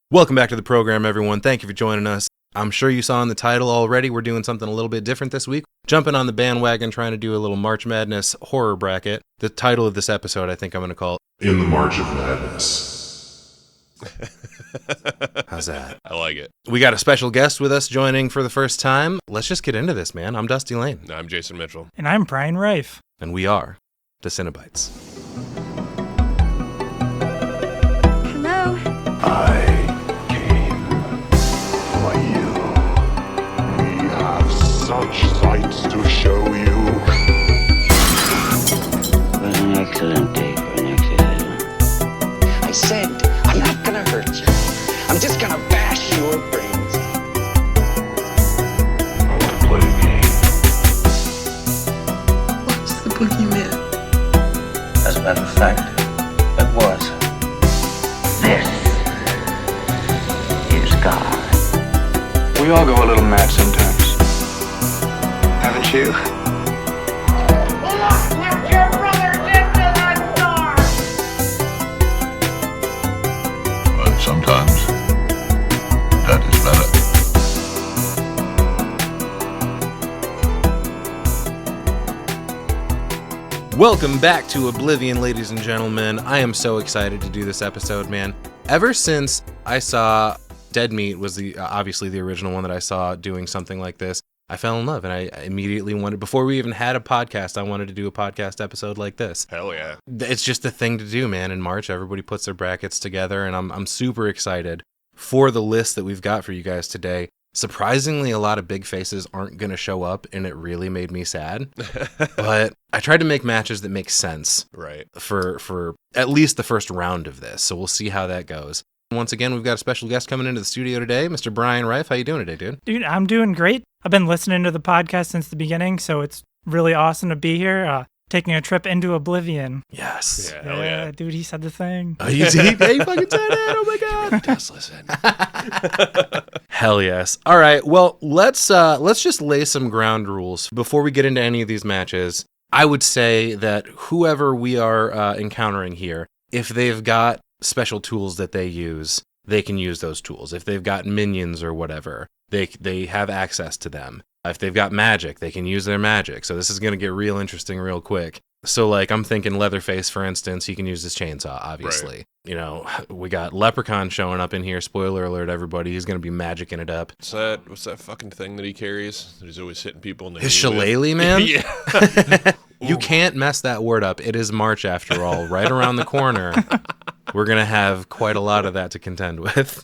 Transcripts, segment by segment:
Welcome back to the program, everyone. Thank you for joining us. I'm sure you saw in the title already, we're doing something a little bit different this week. Jumping on the bandwagon, trying to do a little March Madness horror bracket. The title of this episode, I think I'm going to call In the March of Madness. How's that? I like it. We got a special guest with us joining for the first time. Let's just get into this, man. I'm Dusty Lane. I'm Jason Mitchell. And I'm Brian Rife. And we are the Cinebytes. Hello. I came for you. We have such sights to show you. It was an excellent day for an exorcism. I said, I'm not gonna hurt you. I'm just gonna bash your brains in. I want to play a game. What's the boogeyman? As a matter of fact, it was. This is God. We all go a little mad sometimes. Haven't you? But sometimes that is better. Welcome back to Oblivion, ladies and gentlemen. I am so excited to do this episode, man. Ever since I saw Dead Meat was obviously the original one that I saw doing something like this, I fell in love, and I immediately wanted, before we even had a podcast, I wanted to do a podcast episode like this. Hell yeah. It's just the thing to do, man. In March, everybody puts their brackets together, and I'm super excited for the list that we've got for you guys today. Surprisingly, a lot of big faces aren't going to show up, and it really made me sad. But I tried to make matches that make sense Right. for at least the first round of this, so we'll see how that goes. Once again, we've got a special guest coming into the studio today, Mr. Brian Rife. How you doing today, dude? Dude, I'm doing great. I've been listening to the podcast since the beginning, so it's really awesome to be here, taking a trip into Oblivion. Yes. Yeah, hell yeah. Dude, he said the thing. He fucking said it. Oh my god. He does listen. Hell yes. All right. Well, let's just lay some ground rules before we get into any of these matches. I would say that whoever we are encountering here, if they've got special tools that they use, they can use those tools. If they've got minions or whatever, they have access to them. If they've got magic, they can use their magic. So this is going to get real interesting real quick. So like I'm thinking Leatherface, for instance, he can use his chainsaw, obviously. Right. You know, we got Leprechaun showing up in here. Spoiler alert, everybody. He's going to be magicking it up. What's that fucking thing that he carries? That he's always hitting people in the His knee with? shillelagh, man? Yeah. You can't mess that word up. It is March after all. Right around the corner. We're going to have quite a lot of that to contend with.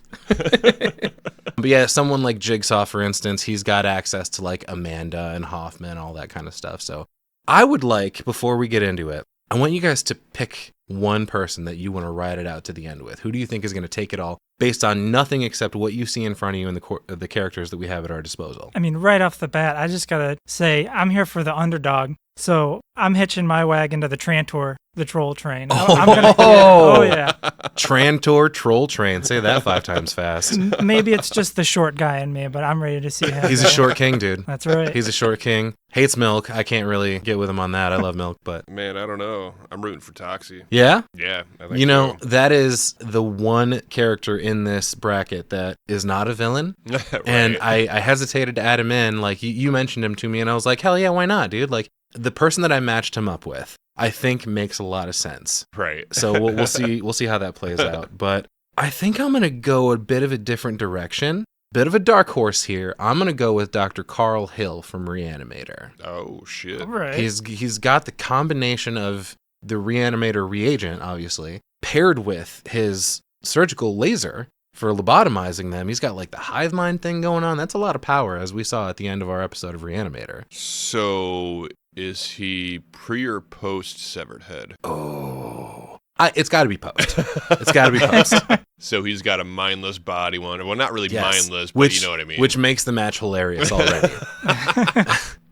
But yeah, someone like Jigsaw, for instance, he's got access to like Amanda and Hoffman, all that kind of stuff. So I would like, before we get into it, I want you guys to pick one person that you want to ride it out to the end with. Who do you think is going to take it all based on nothing except what you see in front of you and the characters that we have at our disposal? I mean, right off the bat, I just got to say, I'm here for the underdog. So I'm hitching my wagon to the Trantor, the troll train. Yeah. Trantor troll train. Say that 5 times fast. Maybe it's just the short guy in me, but I'm ready to see him. He's a short king, dude. That's right. He's a short king. Hates milk. I can't really get with him on that. I love milk, but... Man, I don't know. I'm rooting for Toxie. Yeah? Yeah, I think You know, so. that is the one character in this bracket that is not a villain. Right. And I hesitated to add him in. Like, you mentioned him to me, and I was like, hell yeah, why not, dude? Like, the person that I matched him up with, I think makes a lot of sense. Right. So we'll see how that plays out. But I think I'm going to go a bit of a different direction. Bit of a dark horse here. I'm going to go with Dr. Carl Hill from Reanimator. Oh, shit. All right. He's got the combination of the Reanimator reagent, obviously, paired with his surgical laser for lobotomizing them. He's got like the hive mind thing going on. That's a lot of power, as we saw at the end of our episode of Reanimator. So is he pre or post severed head? Oh. It's got to be post. It's got to be post. So he's got a mindless body one. Well, not really Yes. mindless, but Which, you know what I mean. Which makes the match hilarious already.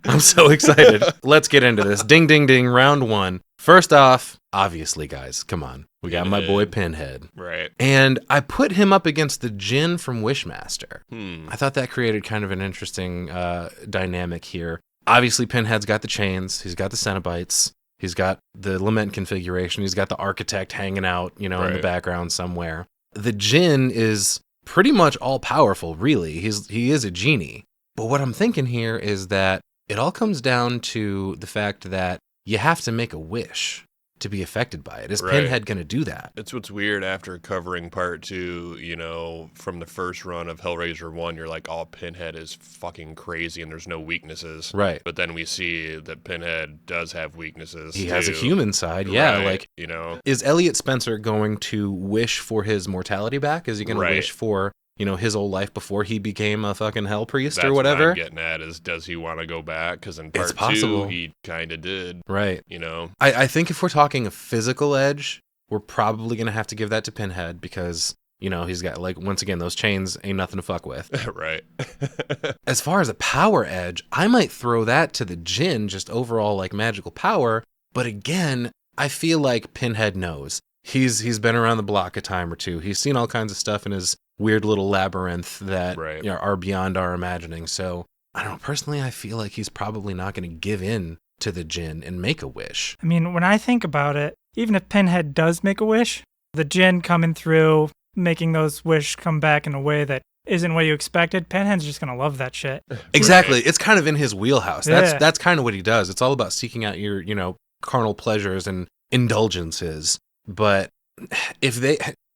I'm so excited. Let's get into this. Ding, ding, ding. Round 1. First off, obviously, guys, come on. We got my boy Pinhead. Right. And I put him up against the Djinn from Wishmaster. Hmm. I thought that created kind of an interesting dynamic here. Obviously, Pinhead's got the chains. He's got the Cinebytes. He's got the Lament configuration. He's got the Architect hanging out, in the background somewhere. The Djinn is pretty much all powerful, really. He is a genie. But what I'm thinking here is that it all comes down to the fact that you have to make a wish to be affected by it. Is Right. Pinhead going to do that? It's what's weird after covering part 2, you know, from the first run of Hellraiser 1, you're like, oh, Pinhead is fucking crazy and there's no weaknesses. Right. But then we see that Pinhead does have weaknesses. He has a too. human side, yeah. Right, Like, you know, is Elliot Spencer going to wish for his mortality back? Is he going Right. to wish for, you know, his old life before he became a fucking hell priest that's or what whatever? I'm getting at is, does he want to go back? Because in part It's possible. 2, he kind of did, Right. you know. I think if we're talking a physical edge, we're probably going to have to give that to Pinhead because, you know, he's got, like, once again, those chains ain't nothing to fuck with. Right. As far as a power edge, I might throw that to the Djinn, just overall, like, magical power. But again, I feel like Pinhead knows. He's been around the block a time or two. He's seen all kinds of stuff in his weird little labyrinth that Right. you know, are beyond our imagining. So, I don't know, personally, I feel like he's probably not going to give in to the Djinn and make a wish. I mean, when I think about it, even if Pinhead does make a wish, the Djinn coming through, making those wish come back in a way that isn't what you expected, Pinhead's just going to love that shit. Exactly. It's kind of in his wheelhouse. Yeah. That's kind of what he does. It's all about seeking out your, you know, carnal pleasures and indulgences. But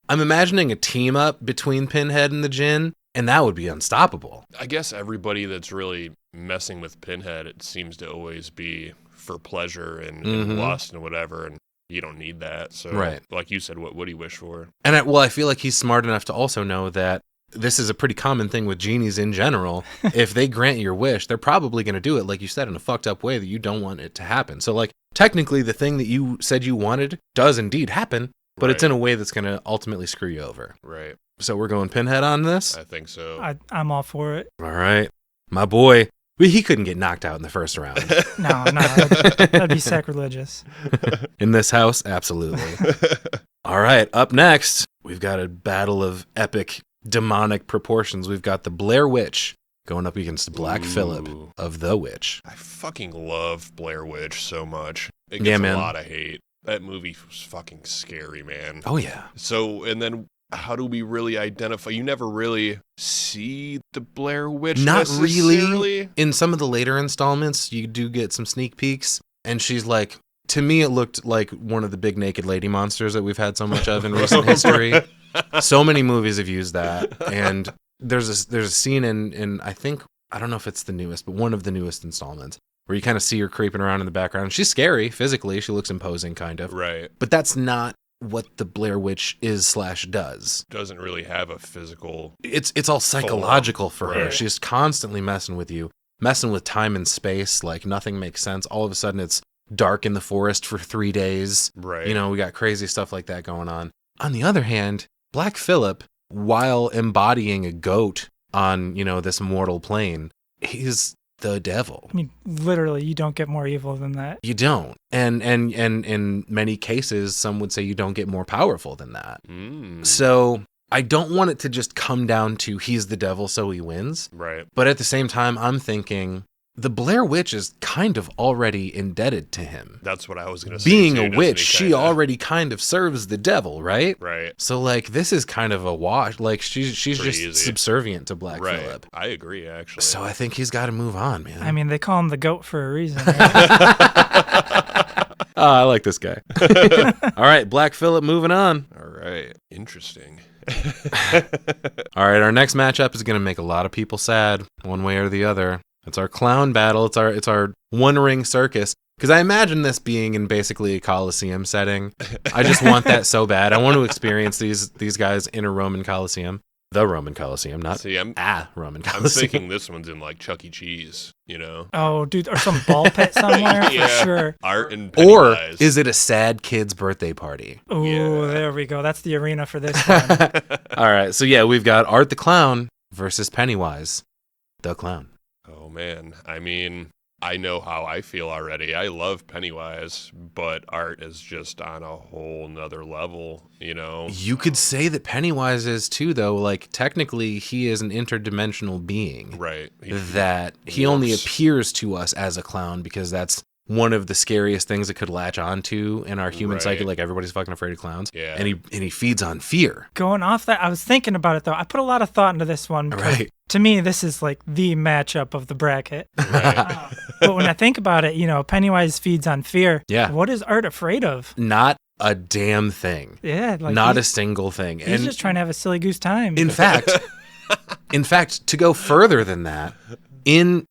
I'm imagining a team up between Pinhead and the Djinn, and that would be unstoppable. I guess everybody that's really messing with Pinhead, it seems to always be for pleasure and Mhm. lust and whatever, and you don't need that. So, Right. like you said, what would he wish for? And I feel like he's smart enough to also know that this is a pretty common thing with genies in general. If they grant your wish, they're probably going to do it, like you said, in a fucked up way that you don't want it to happen. So, like, technically, the thing that you said you wanted does indeed happen, but it's Right. in a way that's going to ultimately screw you over. Right. So we're going Pinhead on this? I think so. I'm all for it. All right. My boy. He couldn't get knocked out in the first round. No, that'd be sacrilegious. In this house, absolutely. All right, up next, we've got a battle of epic demonic proportions. We've got the Blair Witch going up against Black Phillip Ooh. of The Witch. I fucking love Blair Witch so much. It Yeah, gets man. a lot of hate. That movie was fucking scary, man. Oh, yeah. So, and then how do we really identify? You never really see the Blair Witch Not really. necessarily. In some of the later installments, you do get some sneak peeks, and she's like, to me, it looked like one of the big naked lady monsters that we've had so much of in recent history. So many movies have used that, and there's a scene in I think, I don't know if it's the newest, but one of the newest installments where you kind of see her creeping around in the background. She's scary physically. She looks imposing, kind of. Right. But that's not what the Blair Witch is/does. Doesn't really have a physical. It's all psychological for her. Right. She's constantly messing with you, messing with time and space. Like nothing makes sense. All of a sudden, it's dark in the forest for 3 days. Right. You know, we got crazy stuff like that going on. On the other hand, Black Phillip, while embodying a goat on, you know, this mortal plane, he's the devil. I mean, literally, you don't get more evil than that. You don't. And in many cases, some would say you don't get more powerful than that. Mm. So I don't want it to just come down to he's the devil, so he wins. Right. But at the same time, I'm thinking the Blair Witch is kind of already indebted to him. That's what I was going to say. Being too, a doesn't witch, he she kinda- already kind of serves the devil, right? Right. So, like, this is kind of a wash. Like, she's Pretty just easy. subservient to Black Right. Phillip. I agree, actually. So I think he's got to move on, man. I mean, they call him the goat for a reason. Right? Oh, I like this guy. All right, Black Phillip moving on. All right. Interesting. All right, our next matchup is going to make a lot of people sad, one way or the other. It's our clown battle. It's our one-ring circus. Because I imagine this being in basically a Colosseum setting. I just want that so bad. I want to experience these guys in a Roman Colosseum. The Roman Colosseum, not See, I'm Roman I'm Colosseum. thinking this one's in like Chuck E. Cheese, you know? Oh, dude, or some ball pit somewhere Yeah. for sure. Art and Or Pennywise. is it a sad kid's birthday party? Ooh, Yeah. there we go. That's the arena for this one. All right, so yeah, we've got Art the Clown versus Pennywise the Clown. Oh, man. I mean, I know how I feel already. I love Pennywise, but Art is just on a whole nother level, you know? You could say that Pennywise is too, though. Like, technically, he is an interdimensional being. Right. That he only Warps. appears to us as a clown because that's one of the scariest things it could latch onto in our human psyche. Right. Like, everybody's fucking afraid of clowns. Yeah. And he feeds on fear. Going off that, I was thinking about it though. I put a lot of thought into this one because Right. to me, this is like the matchup of the bracket. Right. But when I think about it, Pennywise feeds on fear. Yeah. What is Art afraid of? Not a damn thing. Yeah. Like Not a he's, single thing. he's just trying to have a silly goose time. In fact, to go further than that, in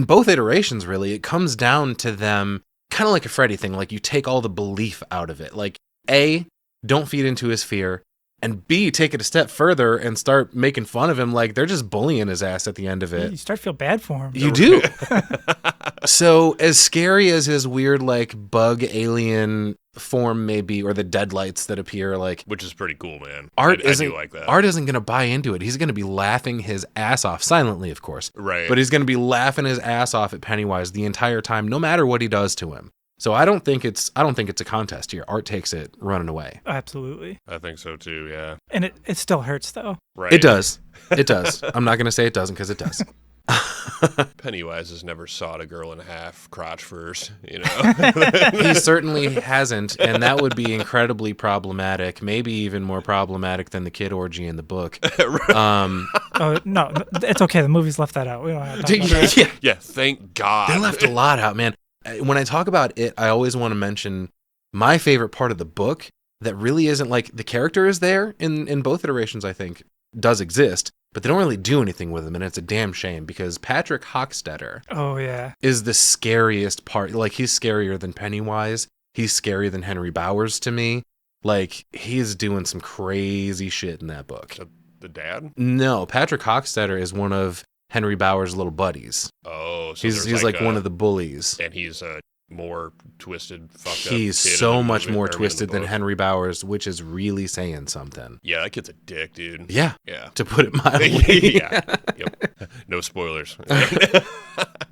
both iterations, really, it comes down to them kind of like a Freddy thing. Like, you take all the belief out of it. Like, A, don't feed into his fear, and B, take it a step further and start making fun of him. Like, they're just bullying his ass at the end of it. You start to feel bad for him. You do. So, as scary as his weird, like, bug alien form may be, or the deadlights that appear, like, Which is pretty cool, man. Art I isn't do like that. Art isn't going to buy into it. He's going to be laughing his ass off, silently, of course. Right. But he's going to be laughing his ass off at Pennywise the entire time, no matter what he does to him. So I don't think it's a contest here. Art takes it running away. Absolutely. I think so too, yeah. And it still hurts though. Right. It does. It does. I'm not going to say it doesn't, because it does. Pennywise has never sawed a girl in half crotch first, He certainly hasn't, and that would be incredibly problematic, maybe even more problematic than the kid orgy in the book. Oh no, it's okay. The movie's left that out. We don't have to talk about that. Yeah. Yeah, thank God. They left a lot out, man. When I talk about it, I always want to mention my favorite part of the book that really isn't, like, the character is there in both iterations, I think, does exist, but they don't really do anything with him, and it's a damn shame, because Patrick Hockstetter Oh yeah. is the scariest part. Like, he's scarier than Pennywise. He's scarier than Henry Bowers to me. Like, he's doing some crazy shit in that book. The dad? No, Patrick Hockstetter is one of Henry Bowers' little buddies. Oh, so He's like one of the bullies. And he's a more twisted, fucked up He's kid in so the much movie- more or in the twisted than book. Henry Bowers, which is really saying something. Yeah, that kid's a dick, dude. Yeah, Yeah. to put it mildly. Yeah. Yep. No spoilers.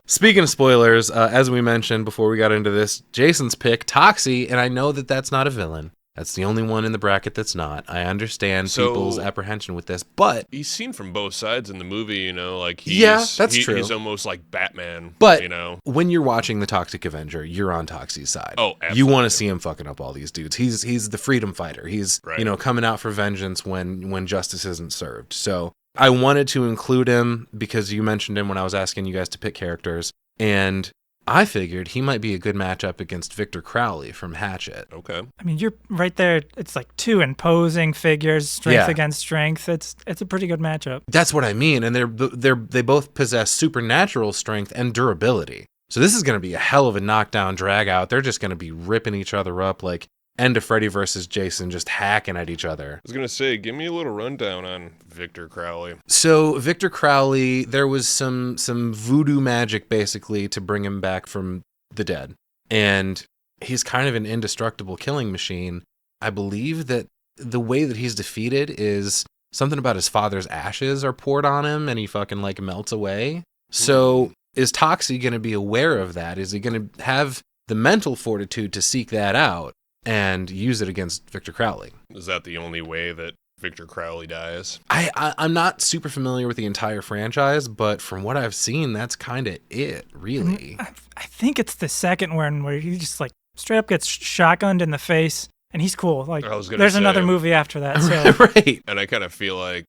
Speaking of spoilers, as we mentioned before we got into this, Jason's pick, Toxie, and I know that that's not a villain. That's the only one in the bracket that's not. I understand So- people's apprehension with this, but He's seen from both sides in the movie, like he's, Yeah, that's true. He's almost like Batman, But when you're watching the Toxic Avenger, you're on Toxie's side. Oh, You absolutely. want to see him fucking up all these dudes. He's the freedom fighter. He's Right. coming out for vengeance when justice isn't served. So I wanted to include him because you mentioned him when I was asking you guys to pick characters, and I figured he might be a good matchup against Victor Crowley from Hatchet. Okay. I mean, you're right there. It's like two imposing figures, strength Yeah. against strength. It's a pretty good matchup. That's what I mean, and they both possess supernatural strength and durability. So this is going to be a hell of a knockdown drag out. They're just going to be ripping each other up, like End of Freddy versus Jason, just hacking at each other. I was gonna say, give me a little rundown on Victor Crowley. So Victor Crowley, there was some voodoo magic basically to bring him back from the dead, and he's kind of an indestructible killing machine. I believe that the way that he's defeated is something about his father's ashes are poured on him, and he fucking like melts away. So is Toxie going to be aware of that? Is he going to have the mental fortitude to seek that out and use it against Victor Crowley? Is that the only way that Victor Crowley dies? I'm not super familiar with the entire franchise, but from what I've seen, that's kind of it, really. I think it's the second one where he just like straight up gets shotgunned in the face, and he's cool. Like, I was gonna there's say- another movie after that. So Right. And I kind of feel like,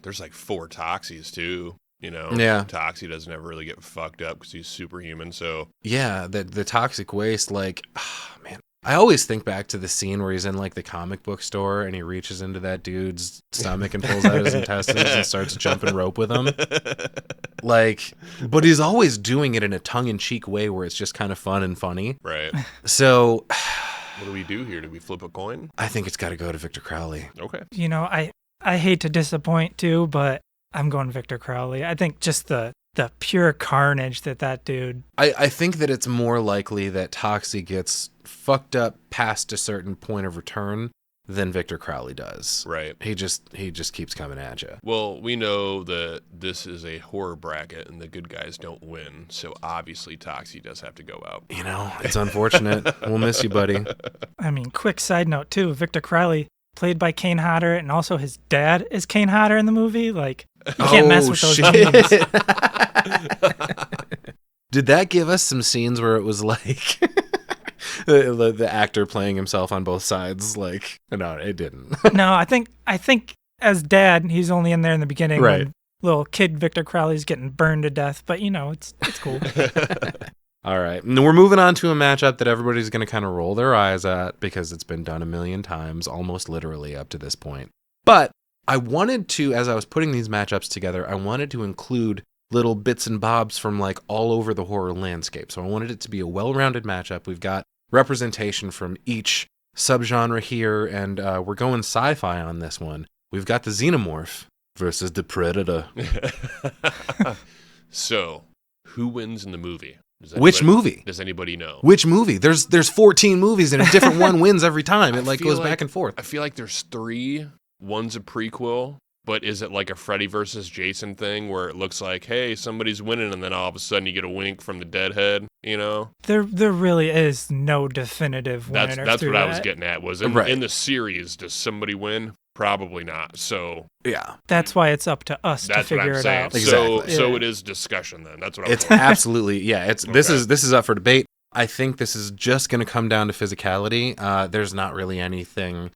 there's like 4 Toxies too. Yeah. Toxie doesn't ever really get fucked up because he's superhuman. So Yeah, the toxic waste, like, man. I always think back to the scene where he's in like the comic book store and he reaches into that dude's stomach and pulls out his intestines and starts jumping rope with him. Like, but he's always doing it in a tongue-in-cheek way where it's just kind of fun and funny. right. So What do we do here? Do we flip a coin? I think it's got to go to Victor Crowley. Okay. I hate to disappoint too, but I'm going Victor Crowley. I think just the pure carnage that dude. I think that it's more likely that Toxie gets fucked up past a certain point of return than Victor Crowley does. Right. He just keeps coming at you. Well, we know that this is a horror bracket and the good guys don't win. So obviously Toxie does have to go out. It's unfortunate. We'll miss you, buddy. I mean, quick side note too. Victor Crowley, played by Kane Hodder, and also his dad is Kane Hodder in the movie. Like, you can't mess with those names. Did that give us some scenes where it was like the actor playing himself on both sides? Like, no, it didn't. No, I think as dad, he's only in there in the beginning Right. when little kid Victor Crowley's getting burned to death. But it's cool. All right. And we're moving on to a matchup that everybody's going to kind of roll their eyes at because it's been done a million times, almost literally up to this point. But I wanted to, as I was putting these matchups together, I wanted to include little bits and bobs from like all over the horror landscape. So I wanted it to be a well-rounded matchup. We've got representation from each subgenre here, and we're going sci-fi on this one. We've got the Xenomorph versus the Predator. So, who wins in the movie? Which movie? Does anybody know? Which movie? There's 14 movies and a different one wins every time. It goes back and forth. I feel like there's 3. One's a prequel, but is it like a Freddy versus Jason thing where it looks like, hey, somebody's winning, and then all of a sudden you get a wink from the deadhead, There really is no definitive winner. That's what I was getting at. Was Right. in the series, does somebody win? Probably not. So Yeah. That's why it's up to us to that's what figure I'm it saying. out. Exactly. So Yeah. it is discussion then. That's what I'm It's saying. absolutely, yeah. This Okay. is up for debate. I think this is just going to come down to physicality. There's not really anything.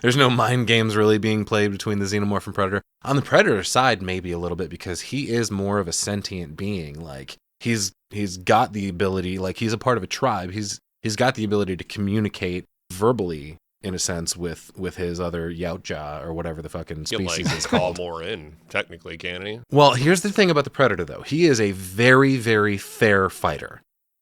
There's no mind games really being played between the Xenomorph and Predator. On the Predator side, maybe a little bit because he is more of a sentient being. Like he's got the ability. Like he's a part of a tribe. He's got the ability to communicate verbally in a sense with his other Yautja or whatever the fucking You can, species is call called. more in, technically, can he? Well, here's the thing about the Predator, though. He is a very, very fair fighter.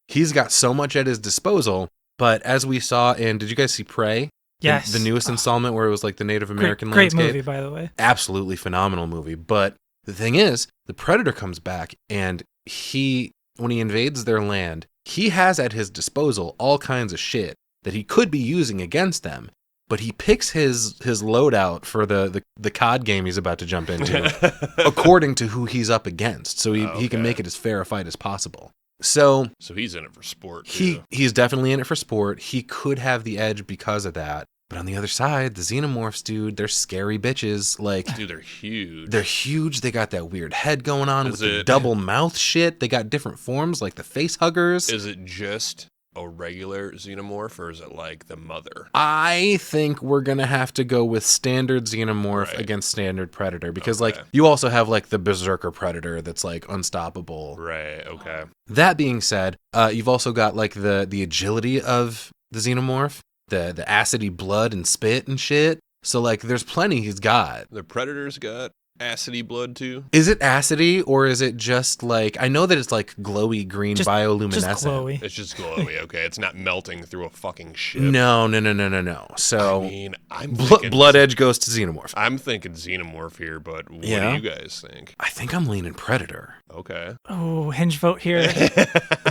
He's got so much at his disposal, but as we saw in, did you guys see Prey? Yes. The newest installment where it was like the Native American Great landscape? movie, by the way. Absolutely phenomenal movie. But the thing is, the Predator comes back and when he invades their land, he has at his disposal all kinds of shit that he could be using against them. But he picks his loadout for the COD game he's about to jump into according to who he's up against. So he can make it as fair a fight as possible. So he's in it for sport, too. he's definitely in it for sport. He could have the edge because of that. But on the other side, the Xenomorphs, dude, they're scary bitches. Like, Dude, they're huge. they're huge. They got that weird head going on with the it- double mouth shit. They got different forms, like the face huggers. Is it just a regular Xenomorph, or is it like the mother? I think we're going to have to go with standard Xenomorph Right. against standard Predator because, Okay. like, you also have, like, the Berserker Predator that's, like, unstoppable. Right, okay. That being said, you've also got, like, the agility of the Xenomorph, the acidy blood and spit and shit. So, like, there's plenty he's got. The Predator's got acidy blood, too? Is it acidy or is it just, like, I know that it's, like, glowy green Just bioluminescent. glowy. It's just glowy, okay? It's not melting through a fucking ship. No. So, I mean, I'm thinking... Blood Edge goes to Xenomorph. I'm thinking Xenomorph here, but what Yeah? do you guys think? I think I'm leaning Predator. Okay. Oh, hinge vote here.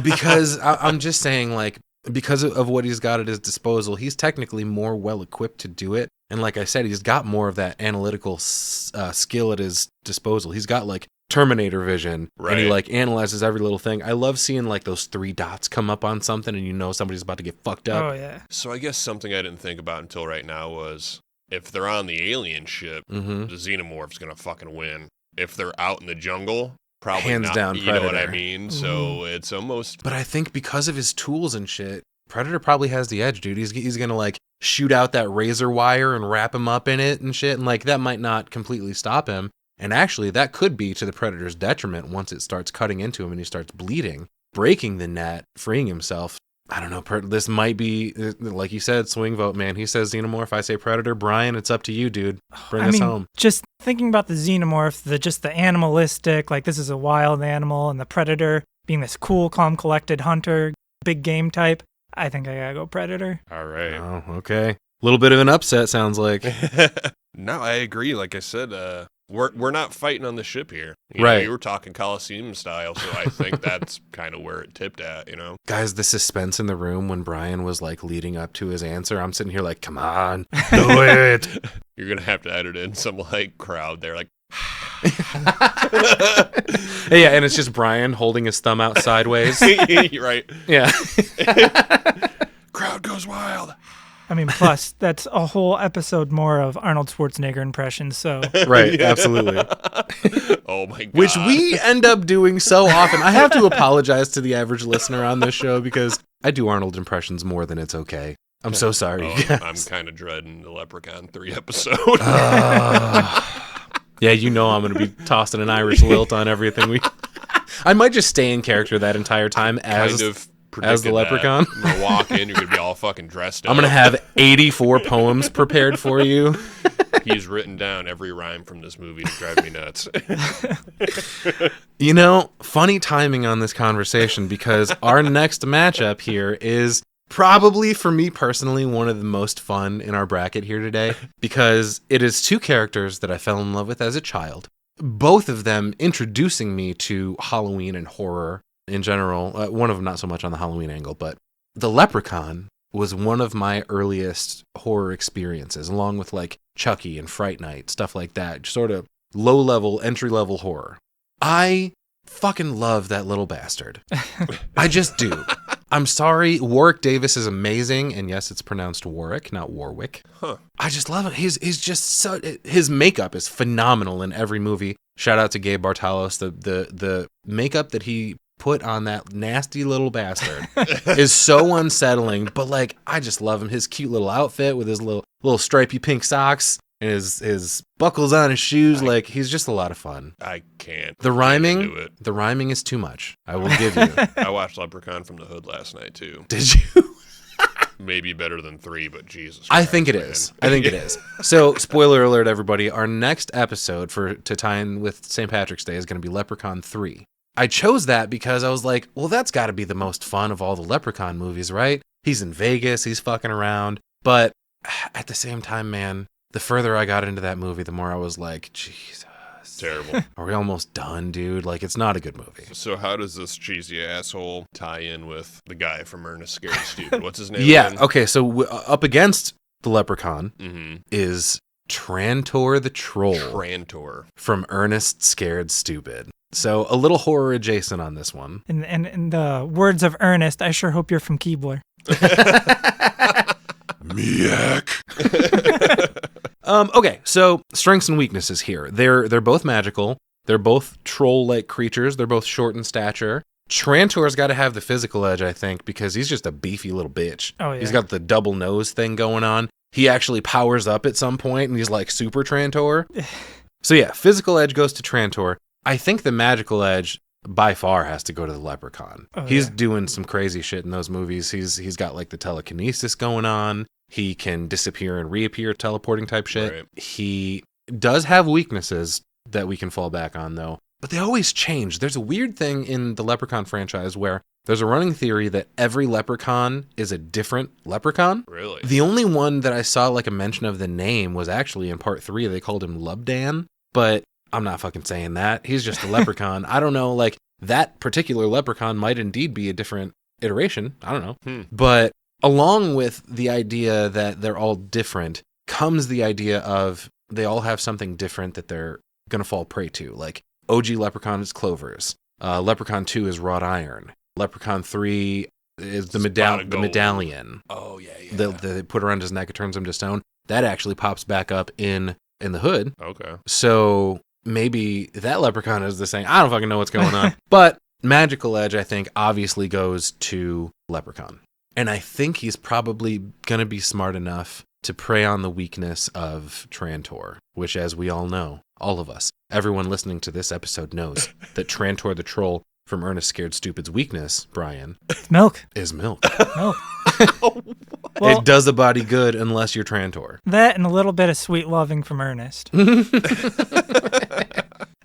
Because I'm just saying, like, because of what he's got at his disposal, he's technically more well equipped to do it. And like I said, he's got more of that analytical skill at his disposal. He's got like Terminator vision, and he Right. like analyzes every little thing. I love seeing like those 3 dots come up on something, and you know somebody's about to get fucked up. Oh, yeah. So I guess something I didn't think about until right now was if they're on the alien ship, Mm-hmm. the Xenomorph's gonna fucking win. If they're out in the jungle, probably Hands not. down You know what I Predator. mean? So it's almost... But I think because of his tools and shit, Predator probably has the edge, dude. He's gonna like shoot out that razor wire and wrap him up in it and shit, and like that might not completely stop him. And actually, that could be to the Predator's detriment once it starts cutting into him and he starts bleeding, breaking the net, freeing himself. I don't know. This might be, like you said, swing vote, man. He says Xenomorph, I say Predator. Brian, it's up to you, dude. Bring us home. Just thinking about the Xenomorph, the animalistic, like this is a wild animal, and the Predator being this cool, calm, collected hunter, big game type. I think I gotta go Predator. All right. Oh, okay. A little bit of an upset, sounds like. No, I agree. Like I said, we're not fighting on the ship here. You Right. know, you were talking Coliseum style, so I think that's kind of where it tipped at, you know? Guys, the suspense in the room when Brian was like leading up to his answer, I'm sitting here like, come on, do it. You're going to have to edit in some, like, crowd there, like... Yeah, and it's just Brian holding his thumb out sideways. Right. Yeah. Crowd goes wild. I mean, plus, that's a whole episode more of Arnold Schwarzenegger impressions, so... Right, absolutely. Oh my god. Which we end up doing so often. I have to apologize to the average listener on this show because I do Arnold impressions more than it's okay. I'm so sorry. I'm kind of dreading the Leprechaun 3 episode. Yeah, you know I'm going to be tossing an Irish lilt on everything we... I might just stay in character that entire time as the Leprechaun. I'm going to walk in, you're going to be all fucking dressed up. I'm going to have 84 poems prepared for you. He's written down every rhyme from this movie to drive me nuts. You know, funny timing on this conversation because our next matchup here is probably, for me personally, one of the most fun in our bracket here today because it is two characters that I fell in love with as a child. Both of them introducing me to Halloween and horror in general. One of them not so much on the Halloween angle, but the Leprechaun was one of my earliest horror experiences, along with like Chucky and Fright Night, stuff like that. Sort of low-level, entry-level horror. I fucking love that little bastard. I just do. I'm sorry, Warwick Davis is amazing, and yes, it's pronounced Warwick, not Warwick. Huh. I just love it. He's just so... His makeup is phenomenal in every movie. Shout out to Gabe Bartalos. The makeup that he put on that nasty little bastard is so unsettling, but like, I just love him. His cute little outfit with his little stripy pink socks and his buckles on his shoes, like, he's just a lot of fun. I can't. The rhyming is too much. I will give you. I watched Leprechaun from the Hood last night too. Did you? Maybe better than 3, but Jesus Christ, I think it is. I think it is. So, spoiler alert, everybody. Our next episode to tie in with St. Patrick's Day is going to be Leprechaun 3. I chose that because I was like, well, that's got to be the most fun of all the Leprechaun movies, right? He's in Vegas, he's fucking around. But at the same time, man, the further I got into that movie, the more I was like, Jesus. Terrible. Are we almost done, dude? Like, it's not a good movie. So how does this cheesy asshole tie in with the guy from Ernest Scared Stupid? What's his name? Yeah, again? okay, so up against the Leprechaun is Trantor the Troll. Trantor. From Ernest Scared Stupid. So a little horror adjacent on this one. And in the words of Ernest, I sure hope you're from Keebler. Miak. Okay, so strengths and weaknesses here. They're both magical. They're both troll-like creatures. They're both short in stature. Trantor's got to have the physical edge, I think, because he's just a beefy little bitch. Oh, yeah. He's got the double nose thing going on. He actually powers up at some point, and he's like Super Trantor. So yeah, physical edge goes to Trantor. I think the magical edge by far has to go to the Leprechaun. Oh, he's yeah. doing some crazy shit in those movies. He's got like the telekinesis going on. He can disappear and reappear, teleporting type shit. Right. He does have weaknesses that we can fall back on though, but they always change. There's a weird thing in the Leprechaun franchise where there's a running theory that every Leprechaun is a different Leprechaun. Really? The only one that I saw like a mention of the name was actually in part 3. They called him Lubdan, but I'm not fucking saying that. He's just a leprechaun. I don't know, like, that particular leprechaun might indeed be a different iteration. I don't know. But along with the idea that they're all different comes the idea of they all have something different that they're going to fall prey to. Like, OG Leprechaun is Clovers. Leprechaun 2 is Wrought Iron. Leprechaun 3 is the medallion. Oh, yeah. That they put around his neck, it turns him to stone. That actually pops back up in the Hood. Okay. So maybe that Leprechaun is the same. I don't fucking know what's going on. But magical edge, I think, obviously goes to Leprechaun. And I think he's probably going to be smart enough to prey on the weakness of Trantor, which, as we all know, all of us, everyone listening to this episode knows that Trantor the Troll from Ernest Scared Stupid's weakness, Brian, Milk. is milk. Milk. Well, it does a body good unless you're Trantor. That and a little bit of sweet loving from Ernest.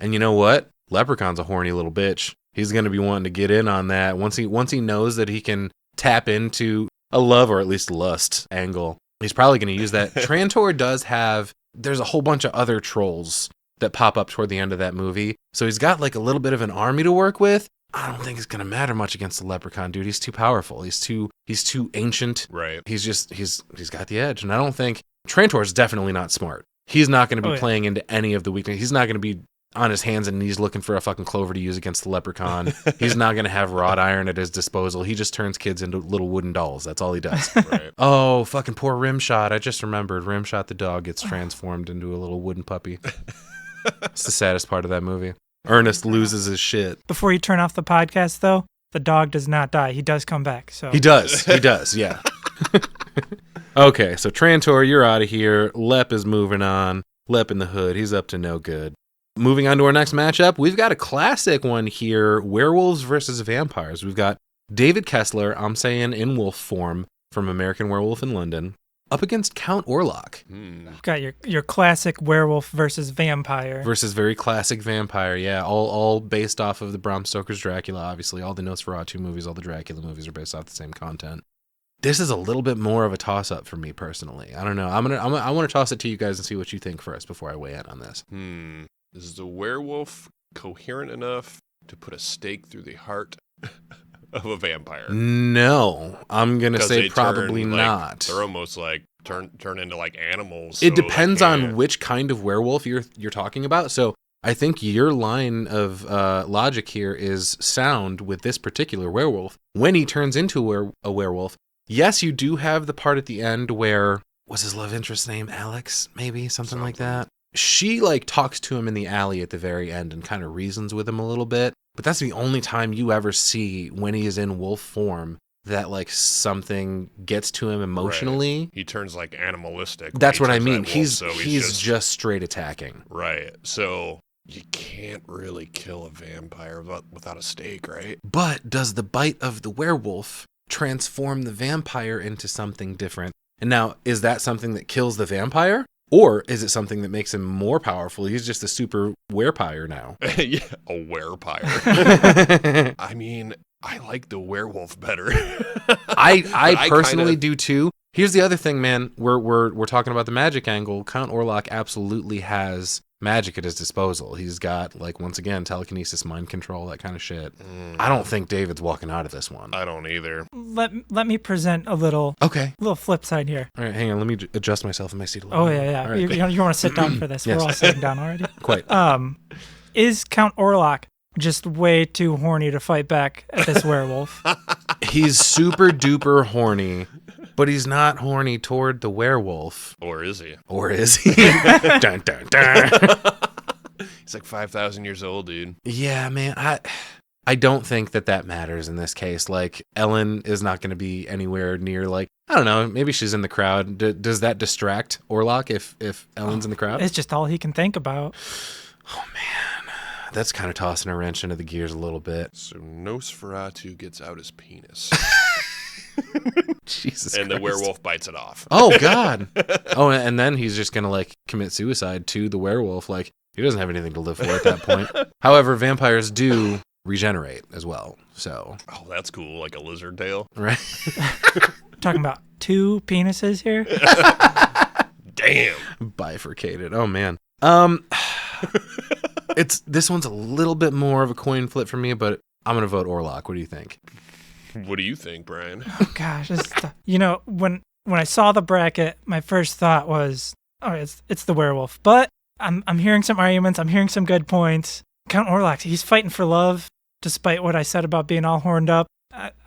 And you know what? Leprechaun's a horny little bitch. He's going to be wanting to get in on that once he knows that he can tap into a love or at least lust angle. He's probably going to use that. Trantor does have, there's a whole bunch of other trolls that pop up toward the end of that movie. So he's got like a little bit of an army to work with. I don't think it's going to matter much against the Leprechaun, dude. He's too powerful. He's too ancient. Right. He's got the edge. And I don't think Trantor's definitely not smart. He's not going to be playing into any of the weaknesses. He's not going to be on his hands and knees looking for a fucking clover to use against the leprechaun. He's not going to have wrought iron at his disposal. He just turns kids into little wooden dolls. That's all he does. Right. Oh, fucking poor Rimshot. I just remembered. Rimshot the dog gets transformed into a little wooden puppy. It's the saddest part of that movie. Ernest loses his shit. Before you turn off the podcast, though, the dog does not die. He does come back. So He does, yeah. Okay, so Trantor, you're out of here. Lep is moving on. Lep in the hood. He's up to no good. Moving on to our next matchup, we've got a classic one here, werewolves versus vampires. We've got David Kessler, I'm saying in wolf form, from American Werewolf in London, up against Count Orlok. got your classic werewolf versus vampire. Versus very classic vampire, yeah. All based off of the Bram Stoker's Dracula, obviously. All the Nosferatu movies, all the Dracula movies are based off the same content. This is a little bit more of a toss-up for me personally. I don't know. I want to toss it to you guys and see what you think first before I weigh in on this. Is the werewolf coherent enough to put a stake through the heart of a vampire? No, I'm gonna 'Cause say they probably turn, not. They're almost like turn into like animals. It so depends they on can't- which kind of werewolf you're talking about. So I think your line of logic here is sound with this particular werewolf. When he turns into a werewolf, yes, you do have the part at the end where, was his love interest's name Alex? Maybe something like that. She like talks to him in the alley at the very end and kind of reasons with him a little bit. But that's the only time you ever see when he is in wolf form that like something gets to him emotionally. Right. He turns like animalistic. when That's he what I turns mean. that wolf, so He's just straight attacking. right. So you can't really kill a vampire without a stake, right? But does the bite of the werewolf transform the vampire into something different? And now, is that something that kills the vampire? Or is it something that makes him more powerful? He's just a super werepire now. Yeah, a werepire. I mean, I like the werewolf better. I personally kinda- do too. Here's the other thing, man. We're talking about the magic angle. Count Orlok absolutely has magic at his disposal. He's got, like, once again, telekinesis, mind control, that kind of shit. I don't think David's walking out of this one. I don't either. Let me present a little flip side here. All right, hang on. Let me adjust myself in my seat a little Oh bit. yeah. All right. You want to sit down for this? Yes. We're all sitting down already. Quite. Is Count Orlok just way too horny to fight back at this werewolf? He's super duper horny, but he's not horny toward the werewolf. Or is he? Or is he? Dun, dun, dun. He's like 5,000 years old, dude. Yeah, man. I don't think that matters in this case. Like, Ellen is not going to be anywhere near, like, I don't know, maybe she's in the crowd. Does that distract Orlok if Ellen's in the crowd? It's just all he can think about. Oh, man. That's kind of tossing a wrench into the gears a little bit. So Nosferatu gets out his penis. Jesus and Christ. the werewolf bites it off. Oh, God. Oh, and then he's just going to, like, commit suicide to the werewolf. Like, he doesn't have anything to live for at that point. However, vampires do regenerate as well, so. Oh, that's cool. Like a lizard tail. Right? Talking about two penises here. Damn. Bifurcated. Oh, man. This one's a little bit more of a coin flip for me, but I'm going to vote Orlok. What do you think? What do you think, Brian? Oh gosh, when I saw the bracket, my first thought was, oh, it's the werewolf. But I'm hearing some arguments. I'm hearing some good points. Count Orlok, he's fighting for love, despite what I said about being all horned up.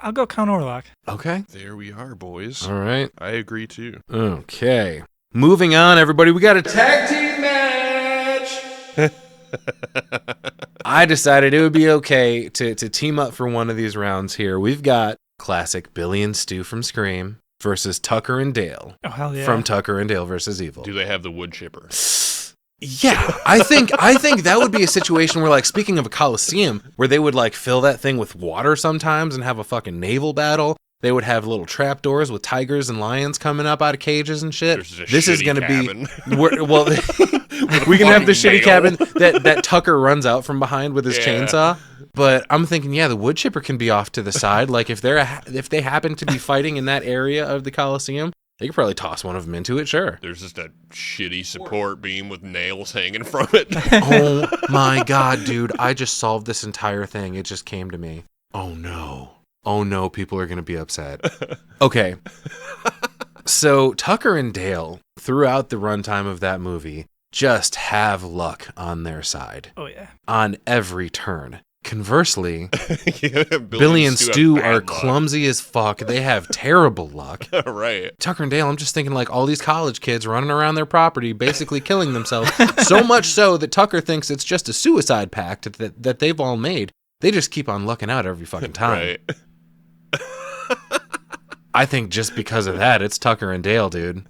I'll go Count Orlok. Okay. There we are, boys. All right. I agree too. Okay. Moving on, everybody. We got a tag team match. I decided it would be okay to team up for one of these rounds here. We've got classic Billy and Stu from Scream versus Tucker and Dale Oh hell yeah! from Tucker and Dale versus Evil. Do they have the wood chipper? Yeah, I think that would be a situation where, like, speaking of a coliseum, where they would like fill that thing with water sometimes and have a fucking naval battle. They would have little trapdoors with tigers and lions coming up out of cages and shit. This is going to be well. We can have the shitty cabin that Tucker runs out from behind with his chainsaw. But I'm thinking, yeah, the wood chipper can be off to the side. Like if they happen to be fighting in that area of the Coliseum, they could probably toss one of them into it. Sure. There's just a shitty support beam with nails hanging from it. Oh my God, dude! I just solved this entire thing. It just came to me. Oh no, people are going to be upset. Okay. So Tucker and Dale, throughout the runtime of that movie, just have luck on their side. Oh, yeah. On every turn. Conversely, Yeah, Billy and Stu have are bad luck. clumsy as fuck. They have terrible luck. Right. Tucker and Dale, I'm just thinking like all these college kids running around their property basically killing themselves. So much so that Tucker thinks it's just a suicide pact that they've all made. They just keep on lucking out every fucking time. Right. I think just because of that, it's Tucker and Dale, dude.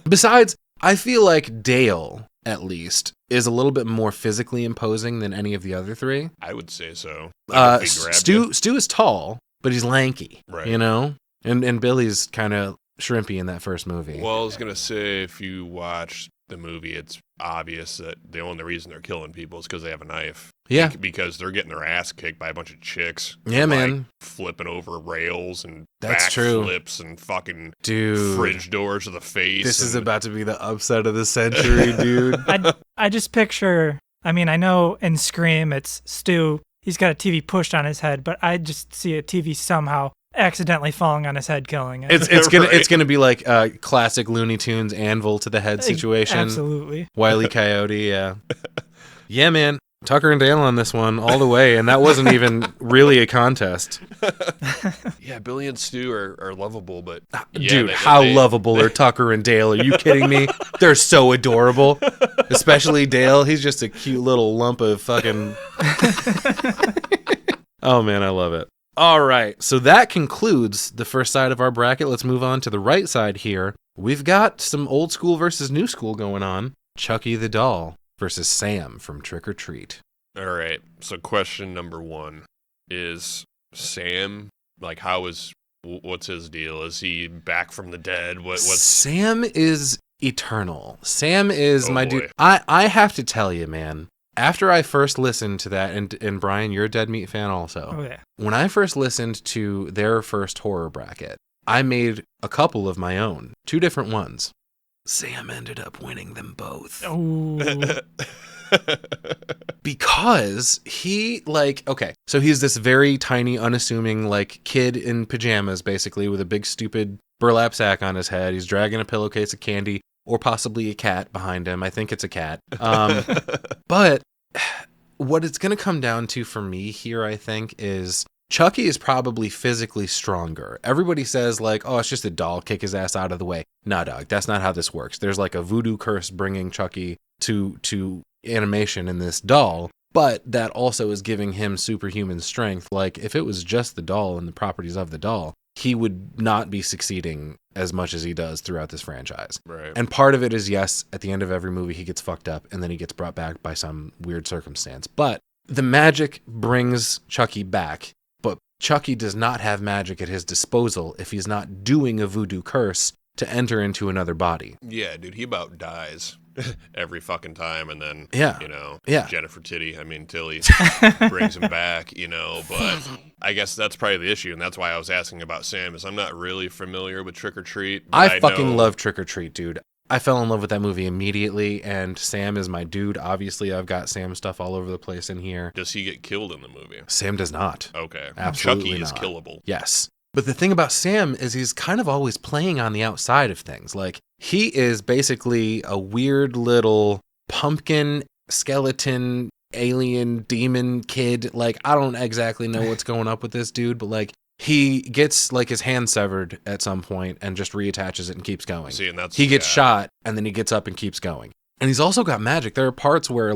Besides, I feel like Dale, at least, is a little bit more physically imposing than any of the other three. I would say so. Like if he grabbed you. Stu is tall, but he's lanky, Right. you know? And Billy's kind of shrimpy in that first movie. Well, I was going to say, if you watch the movie, it's obvious that the only reason they're killing people is because they have a knife. Yeah. Because they're getting their ass kicked by a bunch of chicks. Yeah, and, man. Like, flipping over rails and That's true. flips and fucking Dude. fridge doors to the face. This is and- about to be the upset of the century, dude. I just picture, I mean, I know in Scream it's Stu, he's got a TV pushed on his head, but I just see a TV somehow accidentally falling on his head, killing it. It's gonna be like classic Looney Tunes anvil to the head situation. Absolutely. Wile E. Coyote, yeah. Yeah, man. Tucker and Dale on this one all the way, and that wasn't even really a contest. Yeah, Billy and Stu are lovable, but Dude, how lovable are Tucker and Dale? Are you kidding me? They're so adorable. Especially Dale. He's just a cute little lump of fucking... Oh, man, I love it. All right, so that concludes the first side of our bracket. Let's move on to the right side here. We've got some old school versus new school going on. Chucky the Doll versus Sam from Trick or Treat. All right. So question number 1 is Sam, like, what's his deal? Is he back from the dead? What's Sam is eternal. Sam is Oh, my boy. dude. I have to tell you, man, after I first listened to that, and Brian, you're a Dead Meat fan also. Oh, yeah. When I first listened to their first horror bracket, I made a couple of my own, 2 different ones. Sam ended up winning them both. Oh, Because he, so he's this very tiny, unassuming, kid in pajamas, basically, with a big, stupid burlap sack on his head. He's dragging a pillowcase of candy, or possibly a cat behind him. I think it's a cat. But what it's going to come down to for me here, I think, is Chucky is probably physically stronger. Everybody says, oh, it's just a doll, kick his ass out of the way. Nah, dog, that's not how this works. There's a voodoo curse bringing Chucky to animation in this doll, but that also is giving him superhuman strength. If it was just the doll and the properties of the doll, he would not be succeeding as much as he does throughout this franchise. Right. And part of it is, yes, at the end of every movie, he gets fucked up and then he gets brought back by some weird circumstance. But the magic brings Chucky back, but Chucky does not have magic at his disposal if he's not doing a voodoo curse to enter into another body. Yeah, dude, he about dies every fucking time, and then, Yeah. Jennifer Tilly brings him back, but I guess that's probably the issue, and that's why I was asking about Sam, is I'm not really familiar with Trick or Treat. But I fucking know- love Trick or Treat, dude. I fell in love with that movie immediately, and Sam is my dude. Obviously, I've got Sam stuff all over the place in here. Does he get killed in the movie? Sam does not. Okay. Absolutely Chucky is not. killable. Yes. But the thing about Sam is he's kind of always playing on the outside of things. He is basically a weird little pumpkin, skeleton, alien, demon kid. I don't exactly know what's going up with this dude, but he gets his hand severed at some point and just reattaches it and keeps going. See, and that's He gets shot and then he gets up and keeps going. And he's also got magic. There are parts where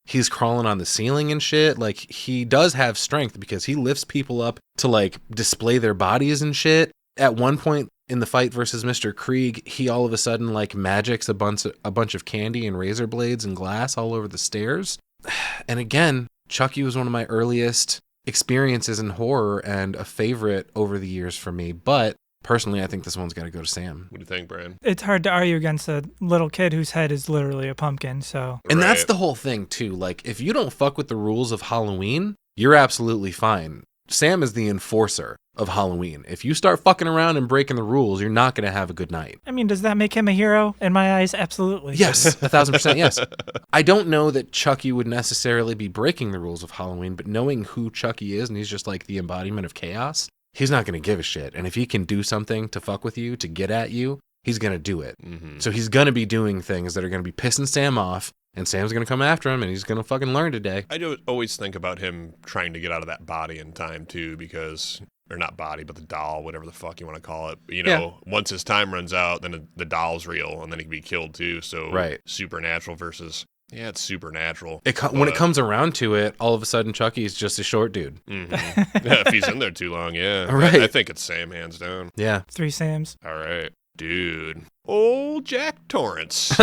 he's crawling on the ceiling and shit. He does have strength because he lifts people up to display their bodies and shit. At one point in the fight versus Mr. Krieg, he all of a sudden magics a bunch of candy and razor blades and glass all over the stairs. And again, Chucky was one of my earliest experiences in horror and a favorite over the years for me. But personally, I think this one's got to go to Sam. What do you think, Brian? it's hard to argue against a little kid whose head is literally a pumpkin, so. And that's Right. the whole thing, too. If you don't fuck with the rules of Halloween, you're absolutely fine. Sam is the enforcer of Halloween. If you start fucking around and breaking the rules, you're not going to have a good night. I mean, does that make him a hero? In my eyes, absolutely. Yes, 1,000% yes. I don't know that Chucky would necessarily be breaking the rules of Halloween, but knowing who Chucky is, and he's just the embodiment of chaos, he's not going to give a shit. And if he can do something to fuck with you, to get at you, he's going to do it. Mm-hmm. So he's going to be doing things that are going to be pissing Sam off, and Sam's going to come after him, and he's going to fucking learn today. I do always think about him trying to get out of that body in time, too, because... Or not body, but the doll, whatever the fuck you want to call it. You know, once his time runs out, then the doll's real, and then he can be killed, too. So supernatural versus... Yeah, it's supernatural. When it comes around to it, all of a sudden Chucky's just a short dude. Mm-hmm. Yeah, if he's in there too long, yeah. Right. I think it's Sam, hands down. Yeah. 3 Sams. All right. Dude. Old Jack Torrance.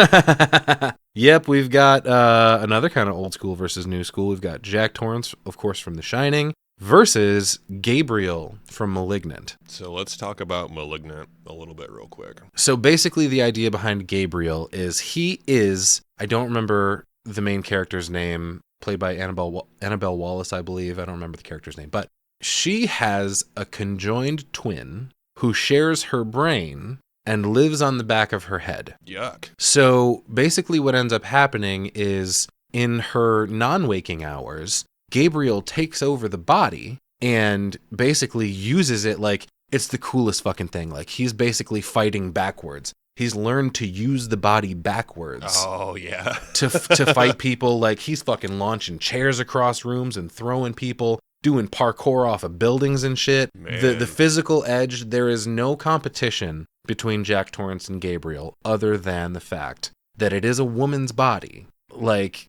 Yep, we've got another kind of old school versus new school. We've got Jack Torrance, of course, from The Shining, versus Gabriel from Malignant. So let's talk about Malignant a little bit real quick. So basically the idea behind Gabriel is he is, I don't remember the main character's name, played by Annabelle Wallace, I believe. I don't remember the character's name, but she has a conjoined twin who shares her brain and lives on the back of her head. Yuck. So basically what ends up happening is in her non-waking hours, Gabriel takes over the body and basically uses it like it's the coolest fucking thing. Like he's basically fighting backwards. He's learned to use the body backwards. Oh, yeah. to fight people. Like he's fucking launching chairs across rooms and throwing people, doing parkour off of buildings and shit. The physical edge, there is no competition between Jack Torrance and Gabriel other than the fact that it is a woman's body. Like,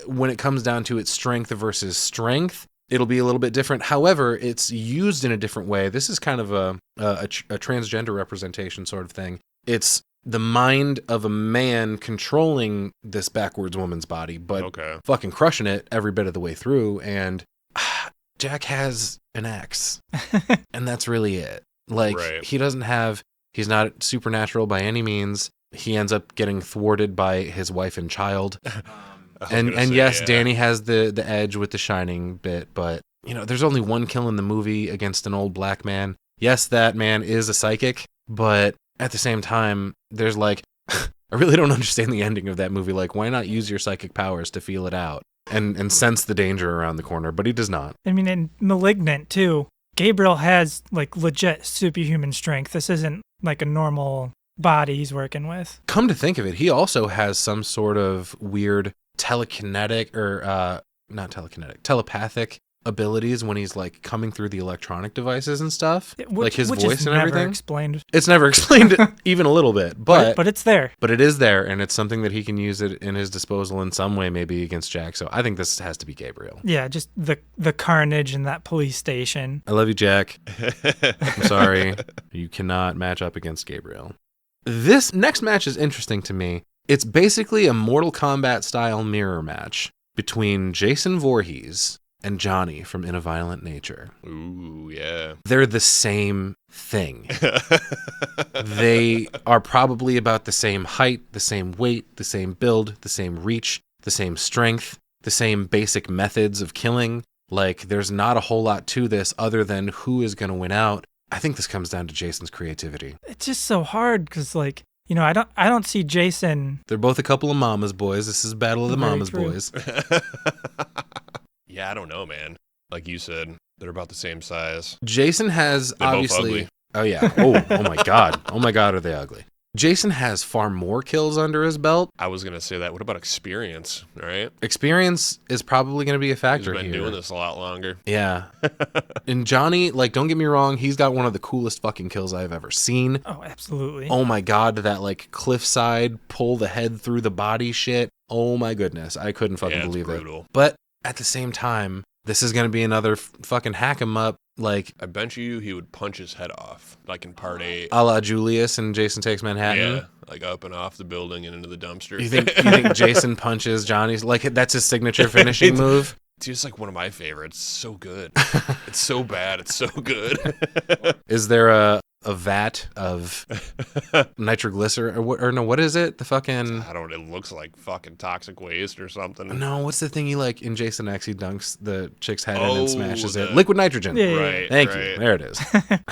when it comes down to its strength versus strength, it'll be a little bit different. However, it's used in a different way. This is kind of a transgender representation sort of thing. It's the mind of a man controlling this backwards woman's body, but fucking crushing it every bit of the way through. And Jack has an ex, and that's really it. Like, he's not supernatural by any means. He ends up getting thwarted by his wife and child. Yes, Danny has the edge with the Shining bit, but, you know, there's only one kill in the movie against an old black man. Yes, that man is a psychic, but at the same time, there's like, I really don't understand the ending of that movie. Like, why not use your psychic powers to feel it out and sense the danger around the corner? But he does not. I mean, in Malignant, too, Gabriel has, like, legit superhuman strength. This isn't, like, a normal body he's working with. Come to think of it, he also has some sort of weird telekinetic or telepathic abilities when he's like coming through the electronic devices and stuff, like his voice and everything. It's never explained even a little bit, but it's there. But it is there, and it's something that he can use it in his disposal in some way, maybe against Jack. So I think this has to be Gabriel. Yeah, just the carnage in that police station. I love you, Jack. I'm sorry, you cannot match up against Gabriel. This next match is interesting to me. It's basically a Mortal Kombat style mirror match between Jason Voorhees and Johnny from In a Violent Nature. Ooh, yeah. They're the same thing. They are probably about the same height, the same weight, the same build, the same reach, the same strength, the same basic methods of killing. Like, there's not a whole lot to this other than who is going to win out. I think this comes down to Jason's creativity. It's just so hard because, like, you know, I don't see Jason. They're both a couple of mama's boys. This is Battle of the Mama's Boys. Yeah, I don't know, man. Like you said, they're about the same size. Jason has they're obviously. Both ugly. Oh yeah. Oh my God. Oh my God, are they ugly? Jason has far more kills under his belt. I was gonna say that. What about experience? All right. Experience is probably gonna be a factor here. He's been doing this a lot longer. Yeah. And Johnny, like, don't get me wrong, he's got one of the coolest fucking kills I've ever seen. Oh, absolutely. Oh my God, that like cliffside pull the head through the body shit. Oh my goodness, I couldn't fucking believe brutal. it. But at the same time, this is gonna be another fucking hack 'em up. Like, I bet you he would punch his head off, like in part 8. A la Julius and Jason Takes Manhattan. Yeah, like up and off the building and into the dumpster. You think Jason punches Johnny's, like, that's his signature finishing move? It's just like one of my favorites. So good. It's so bad. It's so good. Is there a vat of nitroglycerin what is it? The fucking, I don't know, it looks like fucking toxic waste or something. No, what's the thing you like in Jason X? He dunks the chick's head in and smashes it. the- Liquid nitrogen. Yeah. Right. Thank right. you. There it is.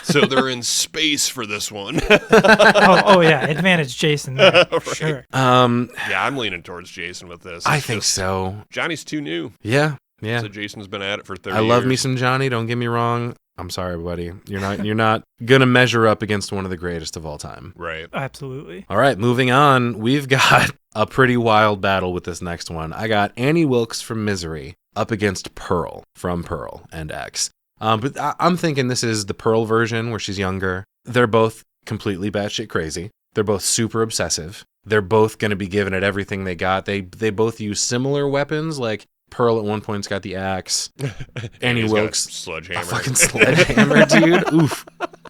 So they're in space for this one. oh yeah, advantage Jason there, for Right. sure. Yeah, I'm leaning towards Jason with this. I It's think just- so. Johnny's too new. Yeah. Yeah. So Jason's been at it for 30 I love me years. some Johnny, don't get me wrong. I'm sorry, buddy. You're not gonna measure up against one of the greatest of all time. Right. Absolutely. All right, moving on. We've got a pretty wild battle with this next one. I got Annie Wilkes from Misery up against Pearl from Pearl and X. But I'm thinking this is the Pearl version where she's younger. They're both completely batshit crazy. They're both super obsessive. They're both going to be giving it everything they got. They both use similar weapons. Like Pearl at one point's got the axe. Annie Wilkes, sledgehammer. a fucking sledgehammer, dude. Oof,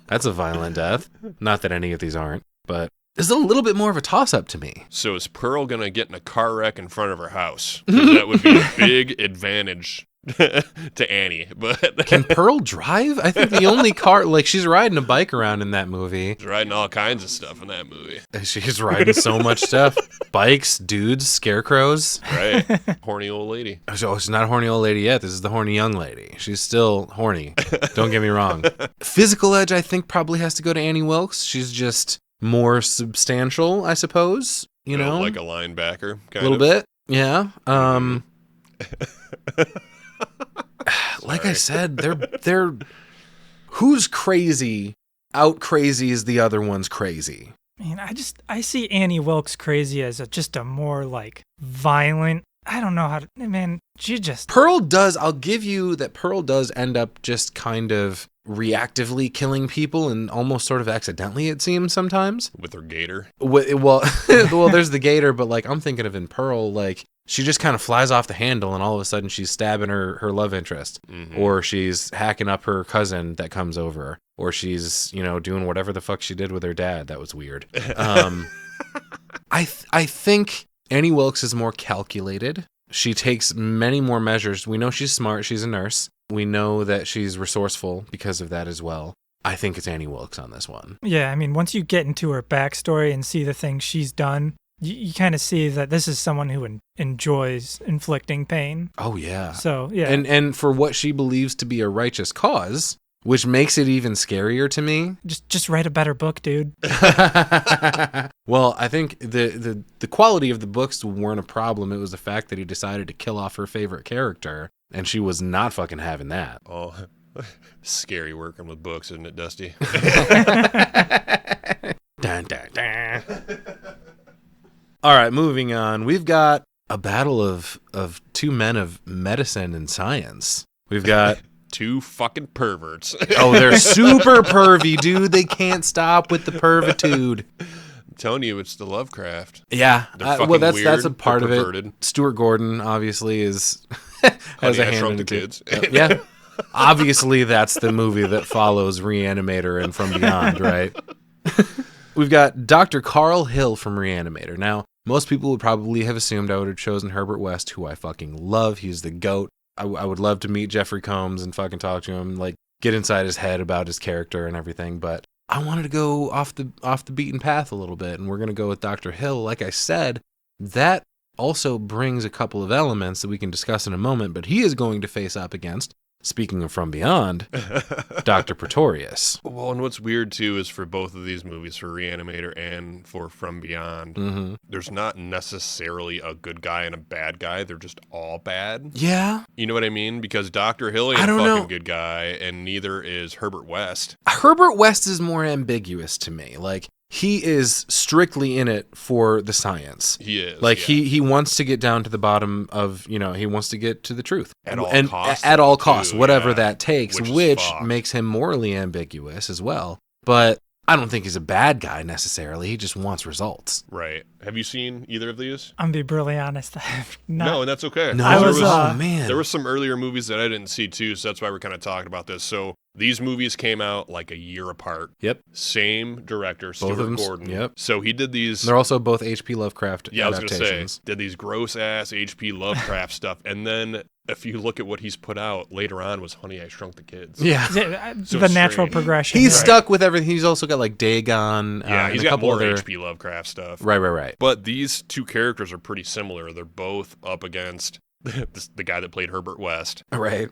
that's a violent death. Not that any of these aren't, but this is a little bit more of a toss-up to me. So is Pearl gonna get in a car wreck in front of her house? 'Cause that would be a big advantage to Annie. But Can Pearl drive? I think the only car, like, she's riding a bike around in that movie. she's riding all kinds of stuff in that movie. She's riding so much stuff. Bikes, dudes, scarecrows. Right. Horny old lady. Oh, she's not a horny old lady yet. This is the horny young lady. She's still horny. Don't get me wrong. Physical edge, I think, probably has to go to Annie Wilkes. She's just more substantial, I suppose. You know? Like a linebacker, a little bit. Yeah. Like I said, they're who's crazy out crazies the other one's crazy. I mean, I see Annie Wilkes crazy as just a more like violent. I don't know how to, man, she just. Pearl does, I'll give you that Pearl does end up just kind of reactively killing people and almost sort of accidentally, it seems sometimes. With her gator. Well, there's the gator, but like I'm thinking of in Pearl, like she just kind of flies off the handle and all of a sudden she's stabbing her love interest, or she's hacking up her cousin that comes over, or she's, doing whatever the fuck she did with her dad. That was weird. I think Annie Wilkes is more calculated. She takes many more measures. We know she's smart. She's a nurse. We know that she's resourceful because of that as well. I think it's Annie Wilkes on this one. Yeah, I mean, once you get into her backstory and see the things she's done, you kind of see that this is someone who enjoys inflicting pain. Oh, yeah. So, yeah. And for what she believes to be a righteous cause, which makes it even scarier to me. Just write a better book, dude. Well, I think the quality of the books weren't a problem. It was the fact that he decided to kill off her favorite character, and she was not fucking having that. Oh, scary working with books, isn't it, Dusty? Dun, dun, dun. All right, moving on. We've got a battle of two men of medicine and science. We've got two fucking perverts. Oh, they're super pervy, dude. They can't stop with the pervitude. I'm telling you, it's the Lovecraft. Yeah, well, that's weird, a part of perverted. it. Stuart Gordon obviously has a hand in the it. kids. Yeah, obviously that's the movie that follows Reanimator and From Beyond, right? We've got Dr. Carl Hill from Reanimator. Now, most people would probably have assumed I would have chosen Herbert West, who I fucking love. He's the GOAT. I would love to meet Jeffrey Combs and fucking talk to him, like get inside his head about his character and everything. But I wanted to go off the beaten path a little bit, and we're gonna go with Dr. Hill. Like I said, that also brings a couple of elements that we can discuss in a moment. But he is going to face up against, speaking of From Beyond, Dr. Pretorius. Well, and what's weird, too, is for both of these movies, for Reanimator and for From Beyond, there's not necessarily a good guy and a bad guy. They're just all bad. Yeah. You know what I mean? Because Dr. Hill ain't a fucking good guy, and neither is Herbert West. Herbert West is more ambiguous to me. Like, he is strictly in it for the science. He is. Like, yeah. he wants to get down to the bottom of, he wants to get to the truth. At all costs. At all costs, whatever yeah. that takes, which makes him morally ambiguous as well. But I don't think he's a bad guy necessarily. He just wants results. Right. Have you seen either of these? I'm going to be really honest. I have not. No, and that's okay. No, man. There were some earlier movies that I didn't see, too, so that's why we're kind of talking about this. So these movies came out like a year apart. Yep. Same director, Both Stuart of them. Gordon. Yep. So he did these. They're also both H.P. Lovecraft I was adaptations. going to say, did these gross-ass H.P. Lovecraft stuff. And then if you look at what he's put out later on was Honey, I Shrunk the Kids. Yeah. So the natural progression. He's stuck with everything. He's also got like Dagon. Yeah, he's and a got couple more other H.P. Lovecraft stuff. Right. But these two characters are pretty similar. They're both up against the guy that played Herbert West. Right.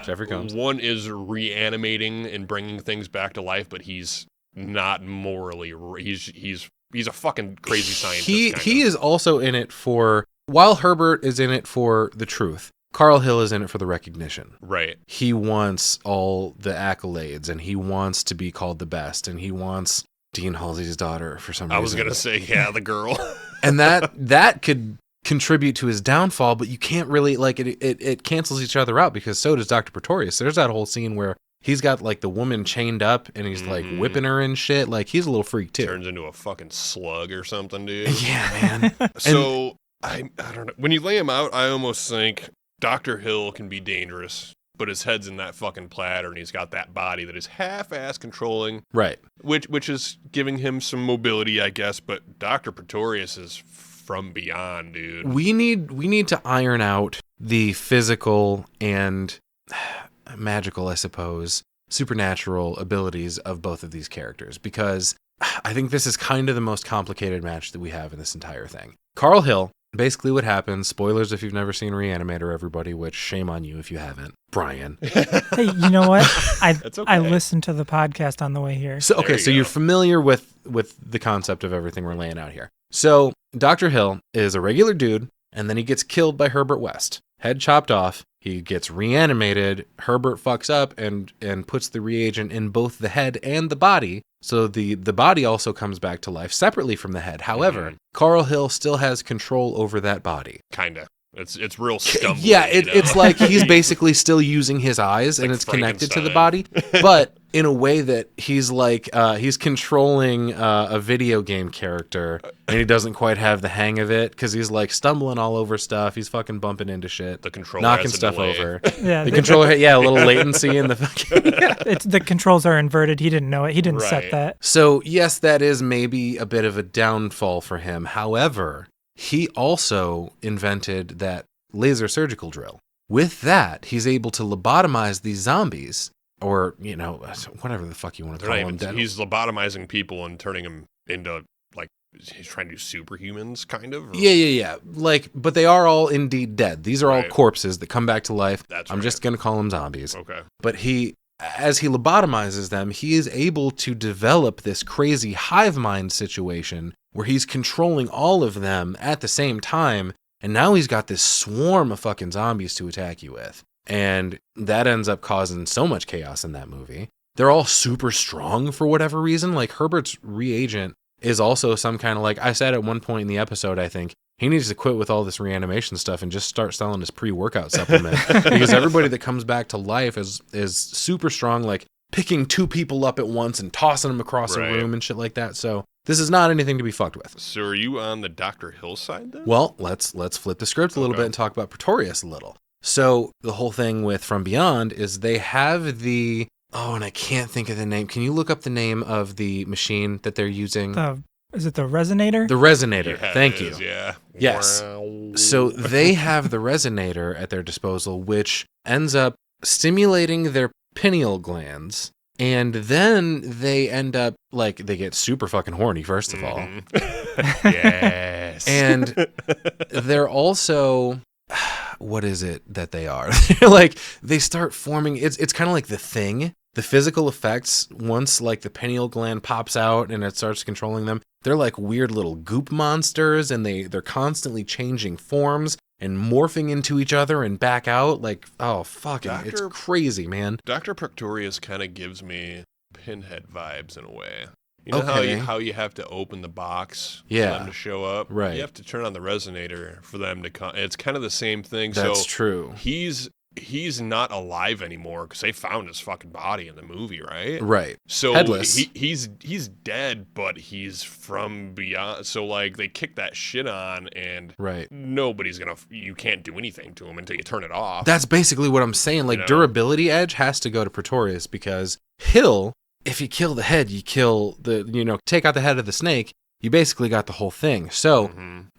Jeffrey Combs. One is reanimating and bringing things back to life, but he's not morally. He's a fucking crazy scientist. He is also in it for, while Herbert is in it for the truth, Carl Hill is in it for the recognition. Right. He wants all the accolades, and he wants to be called the best, and he wants Dean Halsey's daughter for some reason. I was going to say, yeah, the girl. And that could contribute to his downfall, but you can't really, like, it cancels each other out, because so does Dr. Pretorius. There's that whole scene where he's got, like, the woman chained up, and he's, like, whipping her and shit. Like, he's a little freak, too. Turns into a fucking slug or something, dude. Yeah, man. So, I don't know. When you lay him out, I almost think Dr. Hill can be dangerous, but his head's in that fucking platter, and he's got that body that is half-ass controlling. Right. Which is giving him some mobility, I guess, but Dr. Pretorius is from beyond, dude. We need to iron out the physical and magical, I suppose, supernatural abilities of both of these characters, because I think this is kind of the most complicated match that we have in this entire thing. Carl Hill, basically what happens, spoilers if you've never seen Reanimator, everybody, which shame on you if you haven't. Brian. Hey, you know what? That's okay. I listened to the podcast on the way here. So okay, so you're familiar with the concept of everything we're laying out here. So Dr. Hill is a regular dude, and then he gets killed by Herbert West. Head chopped off. He gets reanimated. Herbert fucks up and puts the reagent in both the head and the body. So the body also comes back to life separately from the head. However, Carl Hill still has control over that body. Kinda. It's real stumbling. Yeah, it's like he's basically still using his eyes, and it's connected to the body, but in a way that he's like he's controlling a video game character, and he doesn't quite have the hang of it because he's like stumbling all over stuff. He's fucking bumping into shit, the controller knocking has a stuff delay. over. Yeah, the controller, a little latency in the fucking. It's the controls are inverted. He didn't know it. He didn't set Right. that. So yes, that is maybe a bit of a downfall for him. However, he also invented that laser surgical drill. With that, he's able to lobotomize these zombies, or, whatever the fuck you want to call them. He's lobotomizing people and turning them into, like, he's trying to do superhumans, kind of? Or? Yeah. Like, but they are all indeed dead. These are all Right. corpses that come back to life. I'm right. just going to call them zombies. Okay. But as he lobotomizes them, he is able to develop this crazy hive mind situation where he's controlling all of them at the same time, and now he's got this swarm of fucking zombies to attack you with. And that ends up causing so much chaos in that movie. They're all super strong for whatever reason. Like, Herbert's reagent is also some kind of, like, I said at one point in the episode, I think, he needs to quit with all this reanimation stuff and just start selling his pre-workout supplement. Because everybody that comes back to life is super strong, like picking two people up at once and tossing them across a room and shit like that. So this is not anything to be fucked with. So are you on the Dr. Hill side then? Well, let's flip the script a little bit and talk about Pretorius a little. So the whole thing with From Beyond is they have and I can't think of the name. Can you look up the name of the machine that they're using? Is it the resonator? The resonator. Yeah, Thank it is, you. Yeah. Yes. Wow. So they have the resonator at their disposal, which ends up stimulating their pineal glands. And then they end up, like, they get super fucking horny, first of all. Yes. And they're also, what is it that they are? Like, they start forming, it's kind of like The Thing. The physical effects, once, like, the pineal gland pops out and it starts controlling them, they're like weird little goop monsters, and they're constantly changing forms and morphing into each other and back out. Like, oh, fucking, it's crazy, man. Dr. Pretorius kind of gives me Pinhead vibes in a way. You know how you have to open the box for them to show up? Right. You have to turn on the resonator for them to come. It's kind of the same thing. That's true. He's not alive anymore because they found his fucking body in the movie, right? Right. So headless. He's dead, but he's from beyond. So, like, they kick that shit on, and nobody's you can't do anything to him until you turn it off. That's basically what I'm saying. Like, durability edge has to go to Pretorius, because Hill, if you kill the head, you kill take out the head of the snake, you basically got the whole thing. So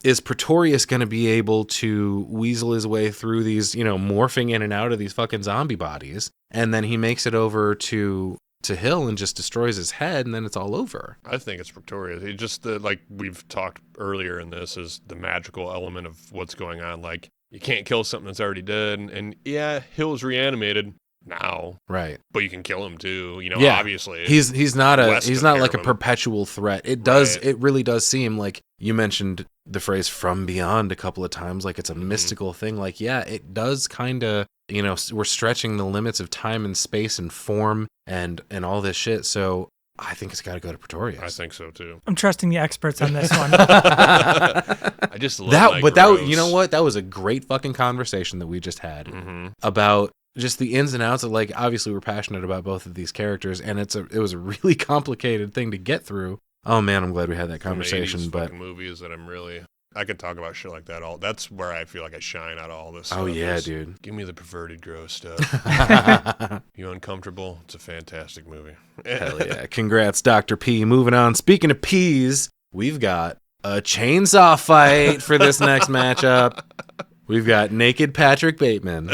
is Pretorius going to be able to weasel his way through these, morphing in and out of these fucking zombie bodies, and then he makes it over to Hill and just destroys his head, and then it's all over? I think it's Pretorius. He just, like we've talked earlier in this, is the magical element of what's going on. Like, you can't kill something that's already dead, and yeah, Hill's reanimated, now. Right. But you can kill him too. Yeah. Obviously. He's not West he's took not care like a of him. perpetual threat. It really does seem like you mentioned the phrase from beyond a couple of times, like it's a mystical thing. Like, yeah, it does kind of, we're stretching the limits of time and space and form and all this shit. So I think it's got to go to Pretorius. I think so too. I'm trusting the experts on this one. I just love that you know what? That was a great fucking conversation that we just had about just the ins and outs of, like, obviously we're passionate about both of these characters, and it was a really complicated thing to get through. Oh man, I'm glad we had that conversation. Some But movies that I could talk about shit like that all. That's where I feel like I shine out of all this stuff. Oh yeah, dude. Give me the perverted gross stuff. You uncomfortable? It's a fantastic movie. Hell yeah. Congrats, Dr. P. Moving on. Speaking of P's, we've got a chainsaw fight for this next matchup. We've got naked Patrick Bateman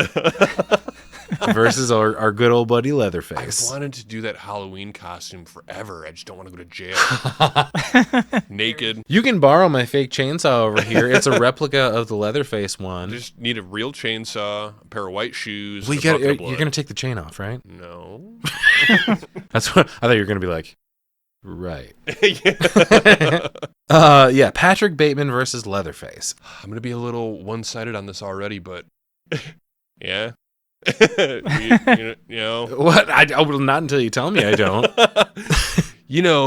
versus our good old buddy Leatherface. I wanted to do that Halloween costume forever. I just don't want to go to jail. Naked. You can borrow my fake chainsaw over here. It's a replica of the Leatherface one. Just need a real chainsaw, a pair of white shoes. Well, you're going to take the chain off, right? No. That's what I thought you were going to be like. Right. Yeah. Yeah, Patrick Bateman versus Leatherface. I'm going to be a little one-sided on this already, but yeah. you know. What? I will not until you tell me I don't.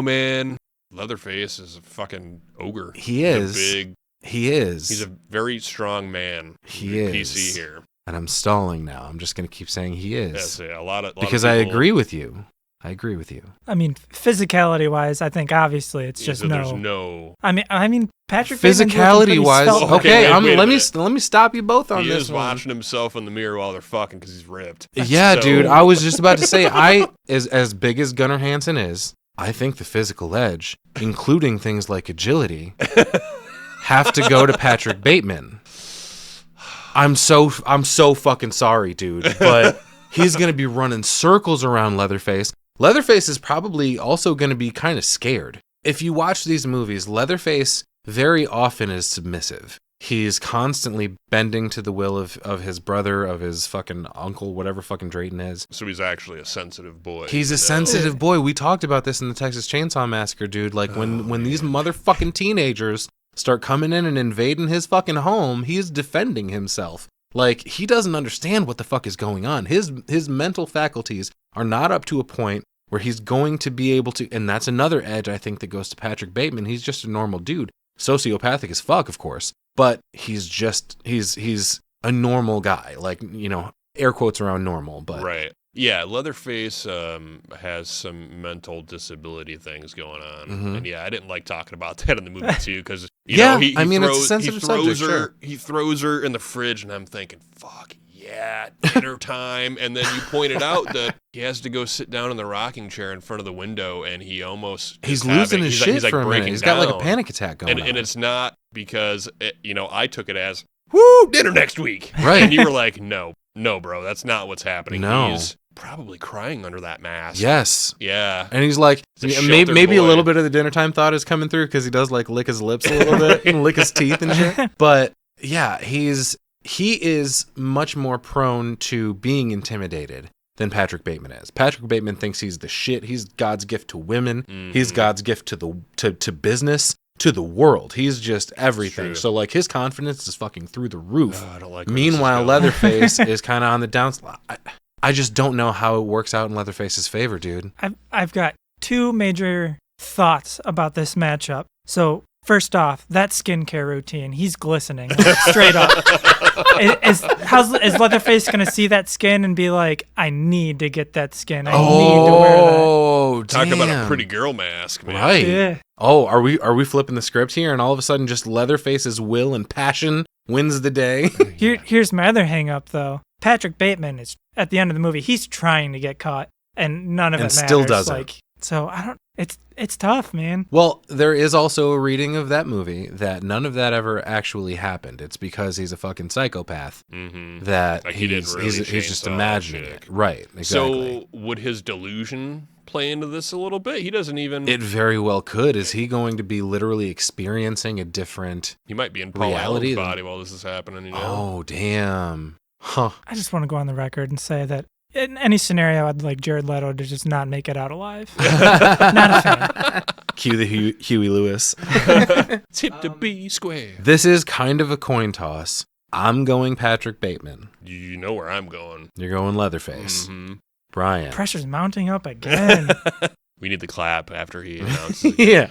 Man, Leatherface is a fucking ogre. He is. He is. He's a very strong man. He is. PC here. And I'm stalling now. I'm just going to keep saying he is. Yes, yeah, a lot of because people, I agree with you. I mean, physicality-wise, I think obviously it's just so no. There's no. I mean, Patrick Bateman's looking physicality-wise, pretty svelte. okay. Wait a Let me stop you both on He this is one. watching himself in the mirror while they're fucking because he's ripped. Yeah, So- dude. I was just about to say, as big as Gunnar Hansen is, I think the physical edge, including things like agility, have to go to Patrick Bateman. I'm so fucking sorry, dude, but he's gonna be running circles around Leatherface. Leatherface is probably also going to be kind of scared. If you watch these movies, Leatherface very often is submissive. He's constantly bending to the will of his brother, of his fucking uncle, whatever fucking Drayton is. So he's actually a sensitive boy. He's a sensitive boy. We talked about this in the Texas Chainsaw Massacre, dude. Like, when these motherfucking teenagers start coming in and invading his fucking home, he is defending himself. Like, he doesn't understand what the fuck is going on. His mental faculties are not up to a point where he's going to be able to, and that's another edge I think that goes to Patrick Bateman. He's just a normal dude. Sociopathic as fuck, of course, but he's a normal guy. Like, air quotes around normal, but. Right. Yeah, Leatherface has some mental disability things going on. Mhm. And yeah, I didn't like talking about that in the movie too, because It's a sensitive subject, sure. He throws her in the fridge, and I'm thinking, fuck yeah, dinner time. And then you pointed out that he has to go sit down in the rocking chair in front of the window, and he almost He's losing his shit for a minute. breaking He's got like a down. panic attack going on. And it's not because I took it as woo dinner next week, Right. And you were like, no, bro, that's not what's happening. No. He's probably crying under that mask. Yes. Yeah. And he's like, He's a maybe a sheltered little boy. bit of the dinner time thought is coming through because he does like lick his lips a little bit and lick his teeth and shit. But yeah, he is much more prone to being intimidated than Patrick Bateman is. Patrick Bateman thinks he's the shit. He's God's gift to women. Mm-hmm. He's God's gift to business, to the world. He's just everything. True. So like his confidence is fucking through the roof. I don't like where this is Meanwhile, going. Leatherface is kind of on the downslide. I just don't know how it works out in Leatherface's favor, dude. I've got two major thoughts about this matchup. So first off, that skincare routine, he's glistening, like, straight up. Is Leatherface going to see that skin and be like, I need to get that skin. I need to wear that. Oh, Talk about a damn. pretty girl mask, man. Right. Yeah. Oh, are we flipping the script here and all of a sudden just Leatherface's will and passion wins the day? Here's my other hang up though. Patrick Bateman is at the end of the movie, he's trying to get caught and none of And it matters. still doesn't. Like, so it's tough, man. Well, there is also a reading of that movie that none of that ever actually happened. It's because he's a fucking psychopath Mm-hmm. that Like he didn't really he's just chainsaw imagining shit. it. Right, exactly. So would his delusion play into this a little bit? He doesn't even. It very well could. Is he going to be literally experiencing a different... He might be in Paul reality Allen's than- body while this is happening. Oh, damn. Huh. I just want to go on the record and say that in any scenario, I'd like Jared Leto to just not make it out alive. Not a fan. Cue the Huey Lewis. Tip to B square. This is kind of a coin toss. I'm going Patrick Bateman. You know where I'm going. You're going Leatherface. Mm-hmm. Brian. Pressure's mounting up again. We need the clap after he announces. Yeah.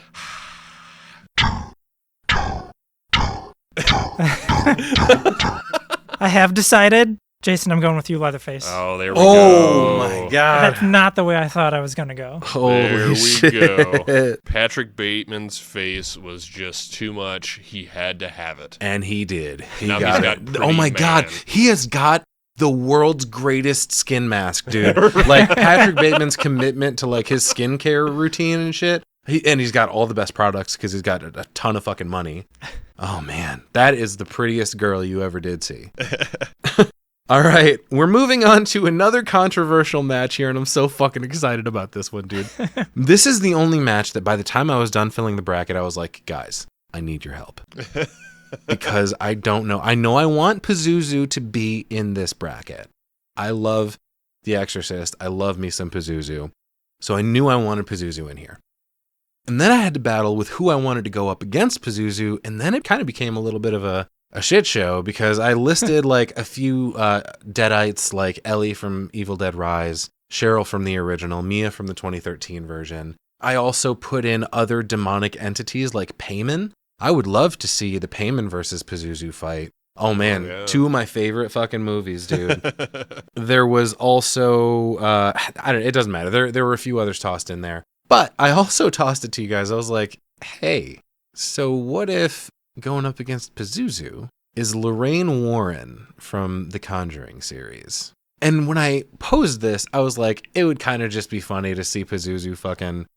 I have decided. Jason, I'm going with you, Leatherface. Oh, there we Oh go. my God. That's not the way I thought I was going to go. There Holy we shit. go. Patrick Bateman's face was just too much. He had to have it. And he did. He Now got he's it. got Oh my Pretty God. Man. He has got the world's greatest skin mask, dude. Like Patrick Bateman's commitment to like his skincare routine and shit. He's got all the best products because he's got a ton of fucking money. Oh man, that is the prettiest girl you ever did see. All right, we're moving on to another controversial match here, and I'm so fucking excited about this one, dude. This is the only match that by the time I was done filling the bracket, I was like, guys, I need your help. Because I don't know. I know I want Pazuzu to be in this bracket. I love The Exorcist. I love me some Pazuzu. So I knew I wanted Pazuzu in here. And then I had to battle with who I wanted to go up against Pazuzu, and then it kind of became a little bit of a shit show because I listed like a few Deadites like Ellie from Evil Dead Rise, Cheryl from the original, Mia from the 2013 version. I also put in other demonic entities like Payman. I would love to see the Payman versus Pazuzu fight. Oh man, yeah. Two of my favorite fucking movies, dude. There was also, it doesn't matter. There were a few others tossed in there. But I also tossed it to you guys. I was like, hey, so what if going up against Pazuzu is Lorraine Warren from the Conjuring series? And when I posed this, I was like, it would kind of just be funny to see Pazuzu fucking,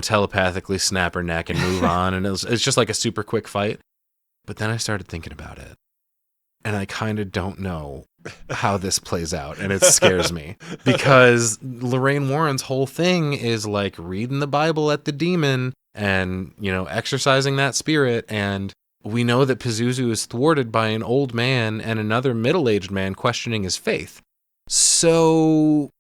telepathically snap her neck and move on. And it's just like a super quick fight. But then I started thinking about it. And I kind of don't know how this plays out. And it scares me. Because Lorraine Warren's whole thing is like reading the Bible at the demon and, exorcising that spirit. And we know that Pazuzu is thwarted by an old man and another middle-aged man questioning his faith. So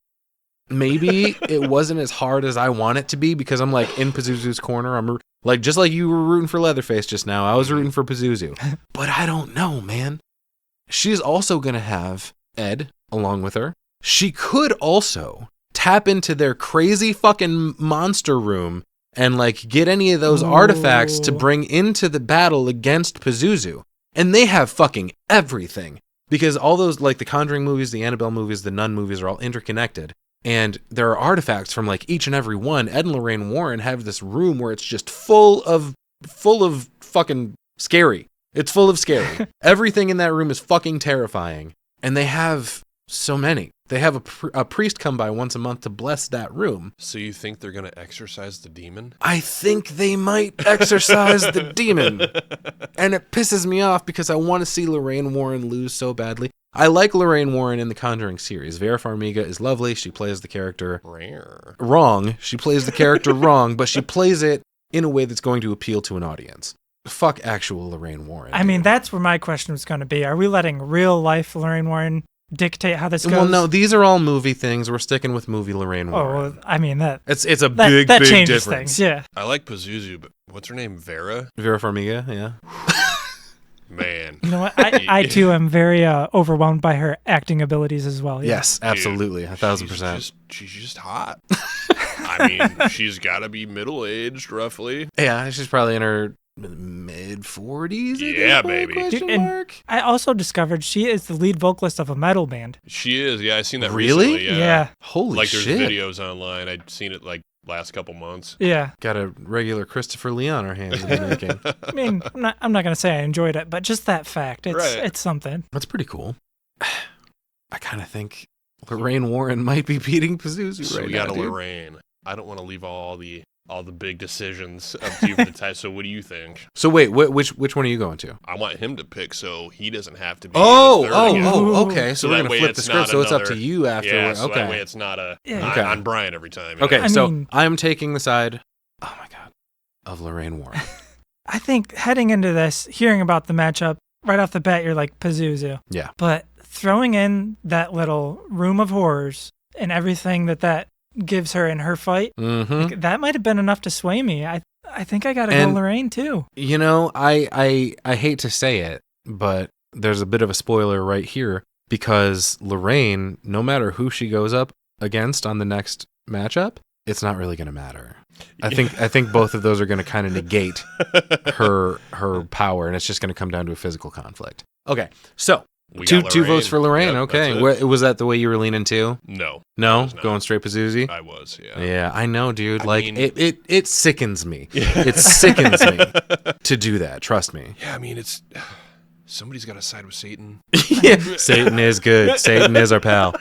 maybe it wasn't as hard as I want it to be because I'm like in Pazuzu's corner. I'm like, just like you were rooting for Leatherface just now, I was rooting for Pazuzu. But I don't know, man. She's also going to have Ed along with her. She could also tap into their crazy fucking monster room and like get any of those artifacts to bring into the battle against Pazuzu. And they have fucking everything. Because all those, like the Conjuring movies, the Annabelle movies, the Nun movies are all interconnected. And there are artifacts from like each and every one. Ed and Lorraine Warren have this room where it's just full of fucking scary. It's full of scary. Everything in that room is fucking terrifying. And they have so many. They have a priest come by once a month to bless that room. So you think they're going to exorcise the demon? I think they might exorcise the demon. And it pisses me off because I want to see Lorraine Warren lose so badly. I like Lorraine Warren in the Conjuring series. Vera Farmiga is lovely. She plays the character wrong. She plays the character wrong, but she plays it in a way that's going to appeal to an audience. Fuck actual Lorraine Warren. I mean, that's where my question was going to be. Are we letting real life Lorraine Warren dictate how this goes? Well, no, these are all movie things. We're sticking with movie Lorraine Warren. Oh, well, I mean, it's a big changes difference. Things, yeah. I like Pazuzu, but what's her name? Vera Farmiga, yeah. Man. You know what? I too am very overwhelmed by her acting abilities as well. Yeah. Yes, absolutely. 1,000%. She's just hot. I mean, she's got to be middle-aged, roughly. Yeah, she's probably in her mid-40s. Yeah, baby. Mark. I also discovered she is the lead vocalist of a metal band. She is. Yeah, I seen that really? recently. Yeah. Holy shit. Like there's videos online. I'd seen it like last couple months. Yeah. Got a regular Christopher Lee on our hands in the making. I mean, I'm not going to say I enjoyed it, but just that fact, it's something. That's pretty cool. I kind of think Lorraine Warren might be beating Pazuzu so right we now, got a dude. Lorraine. I don't want to leave all the big decisions up to you for the time. So what do you think? So wait, which one are you going to? I want him to pick so he doesn't have to be. Okay. So we're gonna flip the script. So it's up to you after. Yeah, so okay. that way it's not Okay. on Brian every time. Okay, I so mean- I'm taking the side. Oh my god, of Lorraine Warren. I think heading into this, hearing about the matchup, right off the bat, you're like Pazuzu. Yeah. But throwing in that little room of horrors and everything that gives her in her fight, Mm-hmm. that might have been enough to sway me. I think I gotta go Lorraine too. You know, I hate to say it, but there's a bit of a spoiler right here because Lorraine, no matter who she goes up against on the next matchup, it's not really going to matter. I think both of those are going to kind of negate her power, and it's just going to come down to a physical conflict. Okay, so We two got Lorraine. votes for Lorraine. Yep, Okay, that's it. was that the way you were leaning too? No. No, was not. going straight Pazuzu. I was, yeah. Yeah, I know, dude. I mean- it sickens me. It sickens me to do that. Trust me. Yeah, I mean, it's... Somebody's got to side with Satan. Yeah, Satan is good. Satan is our pal.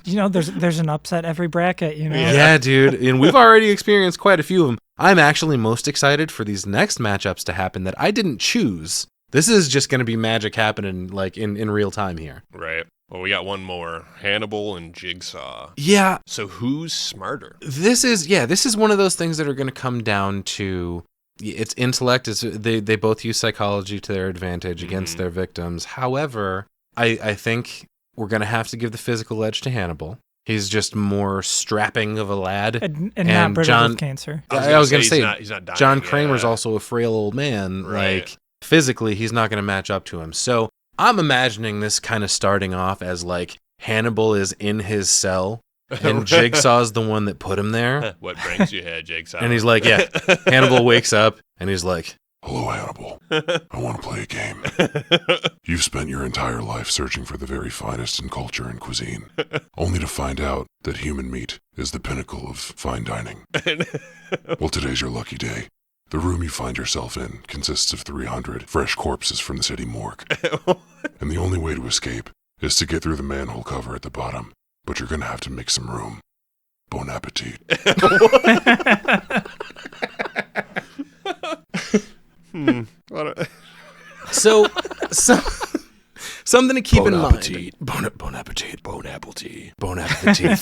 You know, there's an upset every bracket, you know. Yeah, dude. And we've already experienced quite a few of them. I'm actually most excited for these next matchups to happen that I didn't choose. This is just going to be magic happening like in real time here. Right. Well, we got one more. Hannibal and Jigsaw. Yeah, So who's smarter? this is one of those things that are going to come down to its intellect. They both use psychology to their advantage against their victims. However, I think we're going to have to give the physical edge to Hannibal. He's just more strapping of a lad. And not brittle with cancer. I was going to say, he's not dying. John Kramer's yeah. also a frail old man. Right. Like, physically, he's not going to match up to him. So I'm imagining this kind of starting off as like Hannibal is in his cell and Jigsaw's the one that put him there. What brings you here, Jigsaw? And he's like, yeah. Hannibal wakes up and he's like, Hello, Hannibal. I want to play a game. You've spent your entire life searching for the very finest in culture and cuisine, only to find out that human meat is the pinnacle of fine dining. Well, today's your lucky day. The room you find yourself in consists of 300 fresh corpses from the city morgue. And the only way to escape is to get through the manhole cover at the bottom. But you're going to have to make some room. Bon appetit. so something to keep in mind. Bon appetit. Bon appetit. Bon appetit.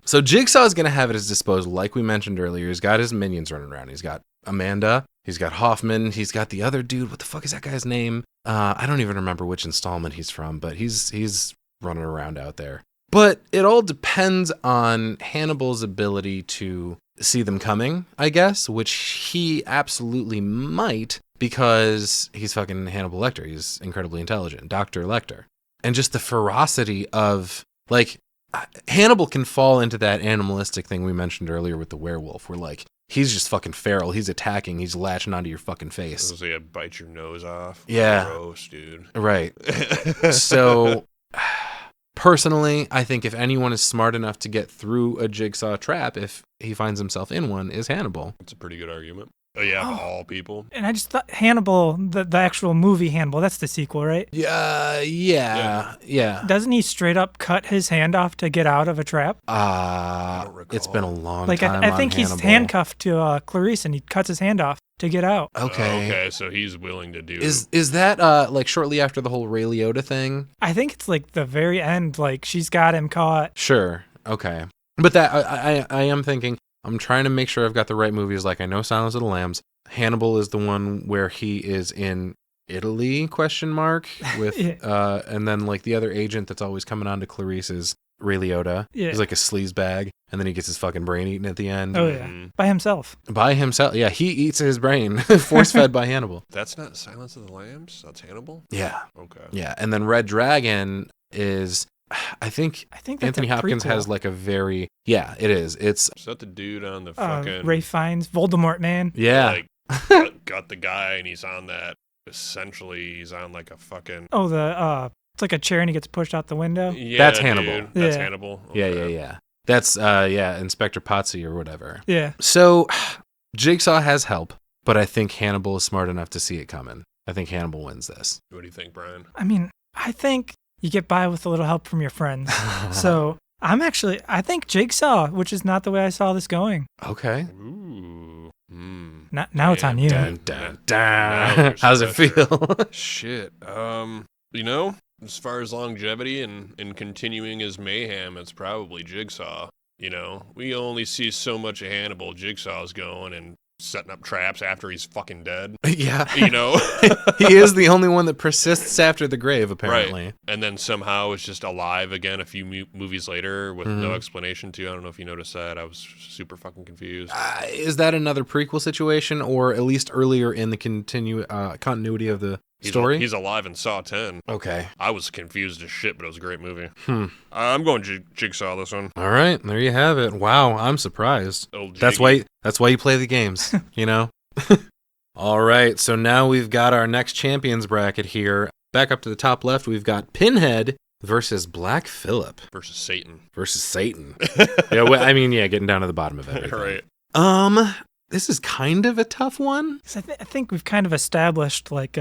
So Jigsaw's going to have at his disposal, like we mentioned earlier. He's got his minions running around. He's got Amanda. He's got Hoffman. He's got the other dude. What the fuck is that guy's name? I don't even remember which installment he's from, but he's running around out there. But it all depends on Hannibal's ability to see them coming, I guess, which he absolutely might because he's fucking Hannibal Lecter. He's incredibly intelligent. Dr. Lecter. And just the ferocity of, like, Hannibal can fall into that animalistic thing we mentioned earlier with the werewolf, where, like, he's just fucking feral. He's attacking. He's latching onto your fucking face. So you bite your nose off. Yeah. Gross, dude. Right. So, personally, I think if anyone is smart enough to get through a Jigsaw trap, if he finds himself in one, is Hannibal. That's a pretty good argument. Oh, yeah, of all people. And I just thought Hannibal, the actual movie Hannibal, that's the sequel, right? Yeah. Doesn't he straight up cut his hand off to get out of a trap? don't recall. It's been a long Like, time. I think on he's Hannibal. handcuffed to Clarice and he cuts his hand off to get out. Okay. Okay, so he's willing to do... Is that like shortly after the whole Ray Liotta thing? I think it's like the very end, like she's got him caught. Sure. Okay. But that I am thinking, I'm trying to make sure I've got the right movies. Like, I know Silence of the Lambs. Hannibal is the one where he is in Italy, with Yeah. and then like the other agent that's always coming on to Clarice is Ray Liotta. Yeah. He's like a sleaze bag, and then he gets his fucking brain eaten at the end. Oh, yeah. By himself. By himself. Yeah, he eats his brain, force fed by Hannibal. That's not Silence of the Lambs? That's Hannibal? Yeah. Okay. Yeah. And then Red Dragon is, I think that's Anthony a Hopkins prequel. has like a very, yeah, it is. It's, Is that the dude on the fucking... Ray Fiennes, Voldemort, man. yeah. Like, got the guy, and he's on that... Essentially, he's on like a fucking... Oh, it's like a chair and he gets pushed out the window. Yeah, That's dude. Hannibal. That's Yeah. Hannibal. Yeah, Okay. yeah. That's, Inspector Potsy or whatever. Yeah. So, Jigsaw has help, but I think Hannibal is smart enough to see it coming. I think Hannibal wins this. What do you think, Brian? I mean, I think you get by with a little help from your friends. So I think Jigsaw, which is not the way I saw this going. Okay. Ooh. Now it's on you. Dun, dun, Now dun. there's How's it pressure. feel? Shit. You know, as far as longevity and continuing his mayhem, it's probably Jigsaw. You know, we only see so much of Hannibal. Jigsaw's going, and setting up traps after he's fucking dead. Yeah. You know? He is the only one that persists after the grave, apparently. Right. And then somehow it's just alive again a few movies later with no explanation too. I don't know if you noticed that. I was super fucking confused. Is that another prequel situation, or at least earlier in the continuity of the story? He's alive in Saw 10. Okay. I was confused as shit, but it was a great movie. I'm going Jigsaw this one. All right, there you have it. Wow, I'm surprised. Old That's Jiggy. why you play the games, you know? All right, so now we've got our next champions bracket here. Back up to the top left, we've got Pinhead versus Black Phillip. Versus Satan. Yeah, getting down to the bottom of everything. Right. This is kind of a tough one. 'Cause I think we've kind of established, like,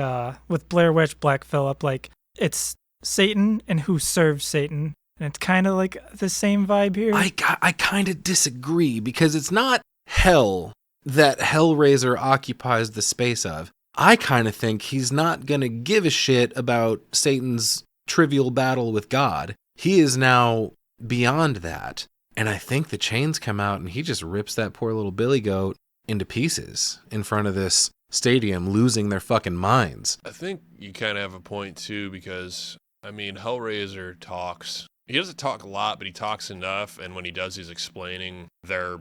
with Blair Witch, Black Phillip, like, it's Satan and who serves Satan. And it's kind of like the same vibe here. I kind of disagree, because it's not hell that Hellraiser occupies the space of. I kind of think he's not going to give a shit about Satan's trivial battle with God. He is now beyond that. And I think the chains come out and he just rips that poor little billy goat into pieces in front of this stadium, losing their fucking minds. I think you kind of have a point too, because, I mean, Hellraiser talks. He doesn't talk a lot, but he talks enough. And when he does, he's explaining their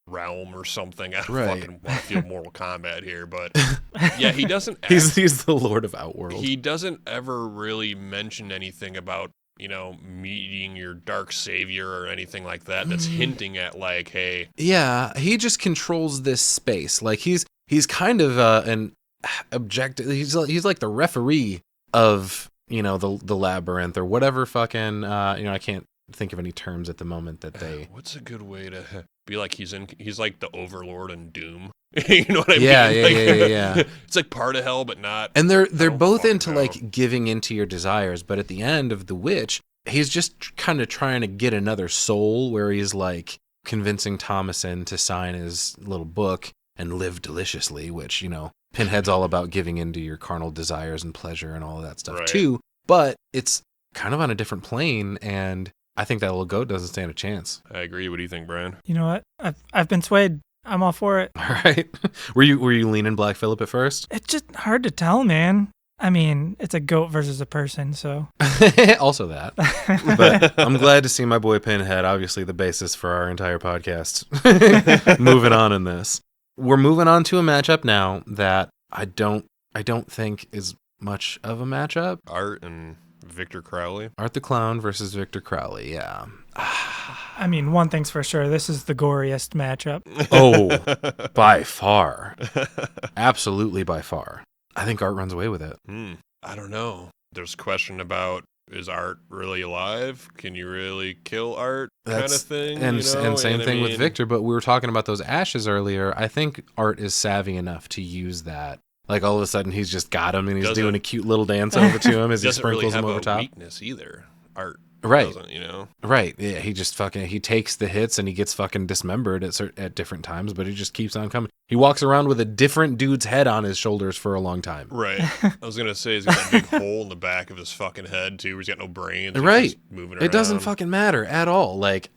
realm or something. I don't fucking want to feel Mortal Kombat here, but yeah, he doesn't. He's the Lord of Outworld. He doesn't ever really mention anything about, you know, meeting your dark savior or anything like that. That's hinting at, like, hey. Yeah, he just controls this space. Like, he's kind of an objective. He's like the referee of, you know, the Labyrinth or whatever fucking, I can't think of any terms at the moment that they. What's a good way to be like he's like the Overlord in Doom? You know what I mean? Yeah. It's like part of hell, but not. And they're both into like giving into your desires, but at the end of The Witch, he's just kind of trying to get another soul, where he's like convincing Thomason to sign his little book and live deliciously, which, you know, Pinhead's all about giving into your carnal desires and pleasure and all of that stuff too. But it's kind of on a different plane, and I think that little goat doesn't stand a chance. I agree. What do you think, Brian? You know what? I've been swayed. I'm all for it. All right. Were you leaning Black Phillip at first? It's just hard to tell, man. I mean, it's a goat versus a person, so. Also that. But I'm glad to see my boy Pinhead, obviously the basis for our entire podcast, moving on in this. We're moving on to a matchup now that I don't think is much of a matchup. Art and Victor Crowley. Art the Clown versus Victor Crowley, yeah. I mean, one thing's for sure, this is the goriest matchup. Oh, by far. Absolutely by far. I think Art runs away with it. I don't know. There's a question about, is Art really alive? Can you really kill Art? Kind of thing. And, you know? and same thing with Victor, but we were talking about those ashes earlier. I think Art is savvy enough to use that. Like, all of a sudden, he's just got him, and he's doing a cute little dance over to him as he sprinkles him over top. Doesn't really have a weakness either. Art doesn't, you know? Right. Yeah, he just he takes the hits, and he gets fucking dismembered at different times, but he just keeps on coming. He walks around with a different dude's head on his shoulders for a long time. Right. I was going to say, he's got a big hole in the back of his fucking head, too, where he's got no brain. Right. He's just moving around. It doesn't fucking matter at all. Like,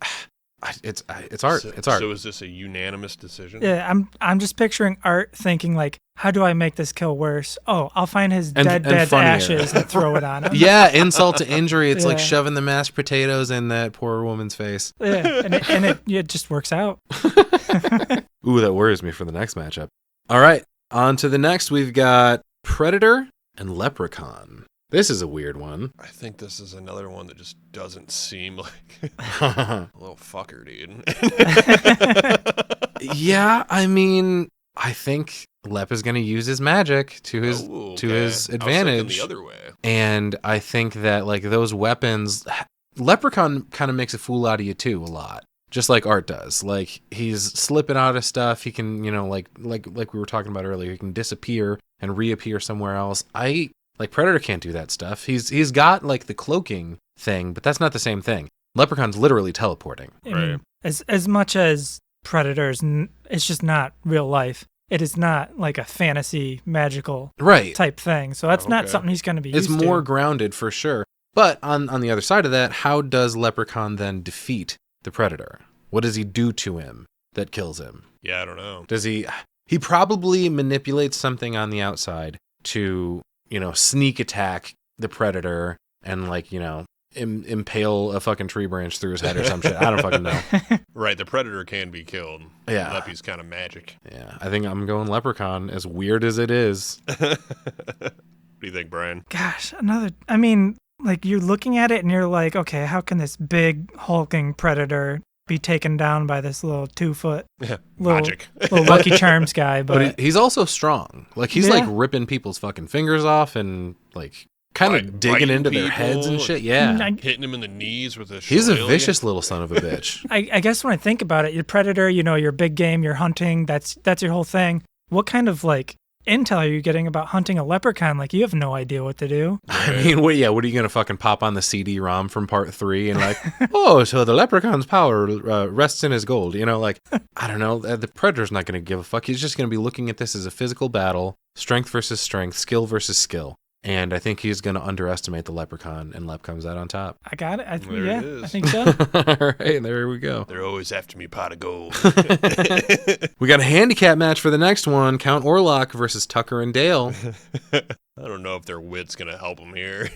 it's Art. It's Art. So is this a unanimous decision? Yeah, I'm just picturing Art thinking, like, how do I make this kill worse? Oh, I'll find his dad's ashes and throw it on him. Yeah, insult to injury. It's like shoving the mashed potatoes in that poor woman's face. Yeah, and it just works out. Ooh, that worries me for the next matchup. All right, on to the next. We've got Predator and Leprechaun. This is a weird one. I think this is another one that just doesn't seem like a little fucker, dude. Yeah, I mean, I think Lep is going to use his magic to his advantage. I was thinking the other way. And I think that, like, those weapons, Leprechaun kind of makes a fool out of you too a lot, just like Art does. Like, he's slipping out of stuff. He can, you know, like we were talking about earlier, he can disappear and reappear somewhere else. Like, Predator can't do that stuff. He's got, like, the cloaking thing, but that's not the same thing. Leprechaun's literally teleporting. I mean, as much as Predators, it's just not real life. It is not like a fantasy magical type thing. So that's not something he's going to be used to. It's more grounded for sure. But on the other side of that, how does Leprechaun then defeat the Predator? What does he do to him that kills him? Yeah, I don't know. Does he probably manipulates something on the outside to, sneak attack the predator and impale a fucking tree branch through his head or some shit. I don't fucking know. Right, the predator can be killed. Yeah. Leppy's kind of magic. Yeah, I think I'm going leprechaun, as weird as it is. What do you think, Brian? Gosh, you're looking at it and you're like, okay, how can this big hulking predator be taken down by this little 2-foot Magic. little Lucky Charms guy? But he's also strong. He's Yeah. ripping people's fucking fingers off and kind of digging biting into their people heads and and- shit. Yeah. Hitting him in the knees with a He's a shillelagh. vicious little son of a bitch. I guess when I think about it, you're predator, your big game, you're hunting, that's your whole thing. What kind of intel are you getting about hunting a leprechaun? You have no idea what to do. I mean, what are you going to fucking pop on the CD-ROM from part 3 and oh, so the leprechaun's power rests in his gold, I don't know. The predator's not going to give a fuck. He's just going to be looking at this as a physical battle, strength versus strength, skill versus skill. And I think he's going to underestimate the leprechaun, and Lep comes out on top. I got it. There it is. I think so. All right, there we go. They're always after me, pot of gold. We got a handicap match for the next one. Count Orlok versus Tucker and Dale. I don't know if their wit's going to help them here.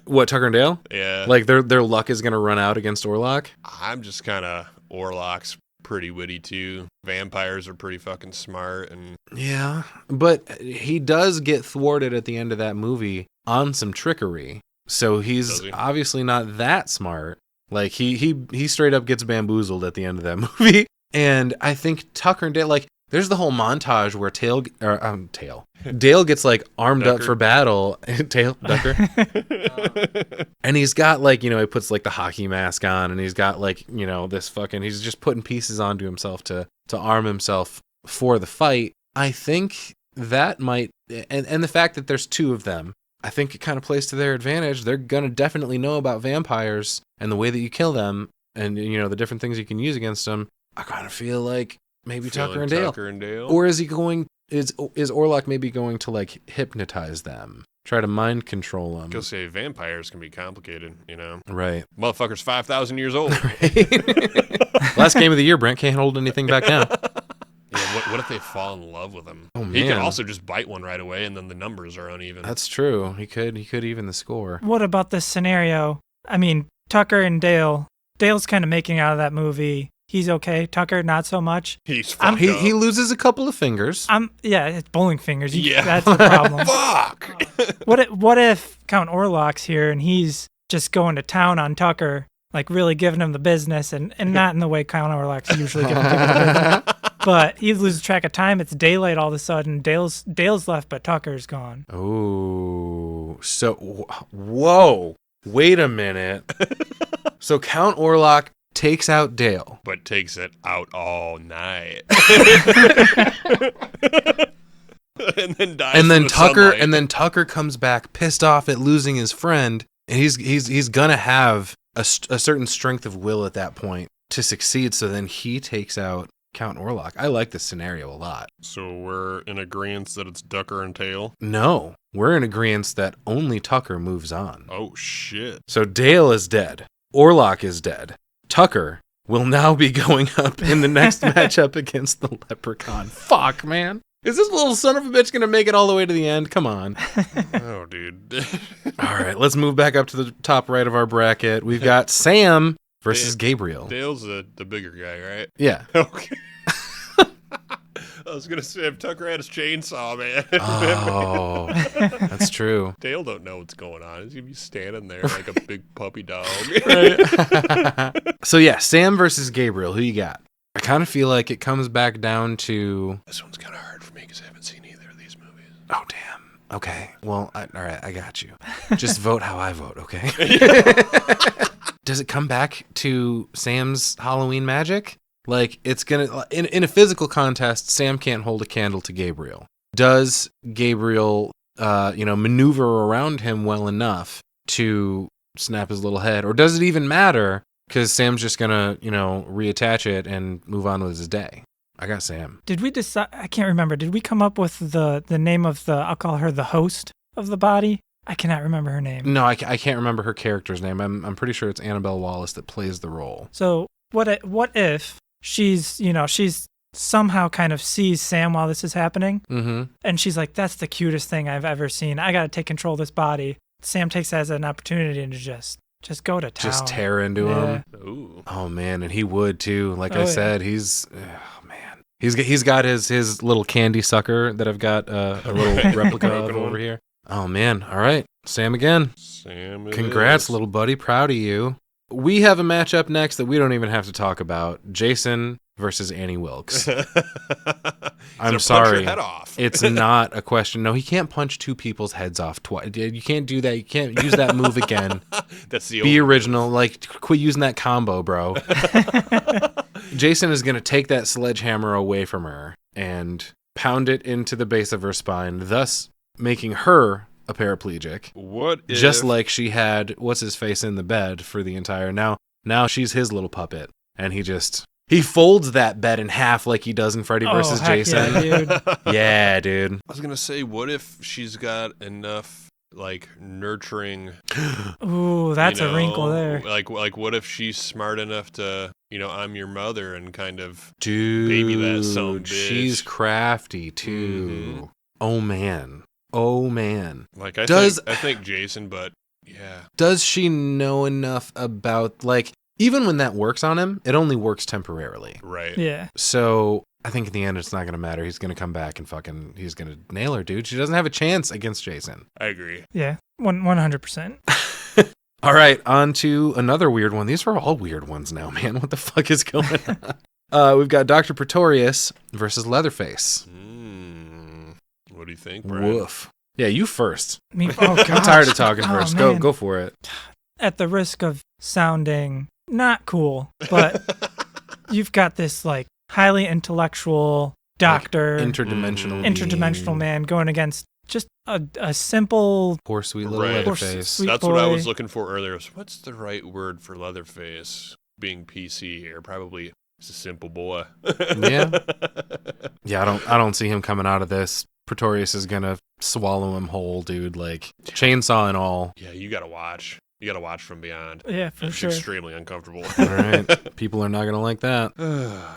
What, Tucker and Dale? Yeah. Their luck is going to run out against Orlok? I'm just kind of, Orlok's pretty witty too. Vampires are pretty fucking smart. And Yeah, but he does get thwarted at the end of that movie on some trickery. So he's Does he? obviously not that smart. He straight up gets bamboozled at the end of that movie. And I think Tucker and Dale, there's the whole montage where Dale gets armed up Ducker. for battle. Ducker. And he's got he puts the hockey mask on, and he's got this fucking, he's just putting pieces onto himself to arm himself for the fight. I think that might, and the fact that there's 2 of them, I think it kind of plays to their advantage. They're going to definitely know about vampires and the way that you kill them and, the different things you can use against them. I kind of feel like maybe Tucker and Dale. Or is Orlok maybe going to hypnotize them? Try to mind control them. Go say vampires can be complicated, Right. Motherfucker's 5,000 years old. Last game of the year, Brent can't hold anything back now. Yeah, what if they fall in love with him? Oh, He man. could also just bite one right away, and then the numbers are uneven. That's true. He could even the score. What about this scenario? Tucker and Dale's kind of making out of that movie. He's okay. Tucker, not so much. He's fucked He up. loses a couple of fingers. It's bowling fingers. Yeah. That's the problem. Fuck! What if Count Orlok's here and he's just going to town on Tucker, really giving him the business, and not in the way Count Orlok's usually giving people the business. But he loses track of time. It's daylight all of a sudden. Dale's left, but Tucker's gone. Oh, so whoa! Wait a minute. So Count Orlok takes out Dale. But takes it out all night. And then dies. And then in the Tucker sunlight. comes back pissed off at losing his friend, and he's gonna have a certain strength of will at that point to succeed. So then he takes out Count Orlok. I like this scenario a lot. So we're in agreement that it's Ducker and Tail. No, we're in agreement that only Tucker moves on. Oh shit! So Dale is dead. Orlok is dead. Tucker will now be going up in the next matchup against the Leprechaun. Fuck, man. Is this little son of a bitch going to make it all the way to the end? Come on. Oh, dude. All right, let's move back up to the top right of our bracket. We've got Sam versus Gabriel. Dale's the bigger guy, right? Yeah. Okay. I was gonna say if Tucker had his chainsaw, man. Oh, that's true. Dale don't know what's going on. He's gonna be standing there like a big puppy dog. So yeah, Sam versus Gabriel. Who you got? I kind of feel like it comes back down to. This one's kind of hard for me because I haven't seen either of these movies. Oh damn. Okay. Well, all right. I got you. Just vote how I vote. Okay. Does it come back to Sam's Halloween magic? It's gonna in a physical contest, Sam can't hold a candle to Gabriel. Does Gabriel, maneuver around him well enough to snap his little head, or does it even matter? Because Sam's just gonna, reattach it and move on with his day. I got Sam. Did we decide? I can't remember. Did we come up with the name of I'll call her the host of the body? I cannot remember her name. No, I can't remember her character's name. I'm pretty sure it's Annabelle Wallace that plays the role. So what if she's somehow kind of sees Sam while this is happening. Mm-hmm. And she's like, that's the cutest thing I've ever seen. I got to take control of this body. Sam takes that as an opportunity to just go to town. Just tear into him. Ooh. Oh man, and he would too. Like I Oh, said, he's man. He's got his little candy sucker that I've got a little replica of Broken one. over here. Oh man. All right. Sam again. Sam it Congrats, is. little buddy. Proud of you. We have a matchup next that we don't even have to talk about. Jason versus Annie Wilkes. He's I'm gonna sorry. Punch your head off. It's not a question. No, he can't punch two people's heads off twice. You can't do that. You can't use that move again. That's the Be old original. Like, quit using that combo, bro. Jason is going to take that sledgehammer away from her and pound it into the base of her spine, thus making her a paraplegic. What if, Just like she had what's-his-face in the bed for the entire... Now she's his little puppet. And he folds that bed in half like he does in Freddy vs. heck Jason. yeah, dude. Yeah, dude. I was gonna say, what if she's got enough like nurturing? Ooh, that's you a wrinkle know, there. Like what if she's smart enough to, I'm your mother and kind of Dude, baby that son of a bitch. she's crafty too. Mhm. Oh man. Like I think Jason, but yeah. Does she know enough about, like, even when that works on him, it only works temporarily. Right. Yeah. So I think in the end it's not going to matter. He's going to come back and he's going to nail her, dude. She doesn't have a chance against Jason. I agree. Yeah. 100%. All right, on to another weird one. These are all weird ones now, man. What the fuck is going on? We've got Dr. Pretorius versus Leatherface. What do you think, Brian? Woof. Yeah, you first. Oh, gosh. I'm tired of talking first. man. Go for it. At the risk of sounding not cool, but you've got this like highly intellectual doctor, interdimensional man going against just a simple Poor sweet little Right. Leatherface. Sweet That's what I boy. was looking for earlier. What's the right word for Leatherface? Being PC here, probably just a simple boy. Yeah. Yeah, I don't see him coming out of this. Pretorius is gonna swallow him whole, dude. Like chainsaw and all. Yeah, you gotta watch. You gotta watch from beyond. Yeah, for It's sure. extremely uncomfortable. All right. People are not gonna like that.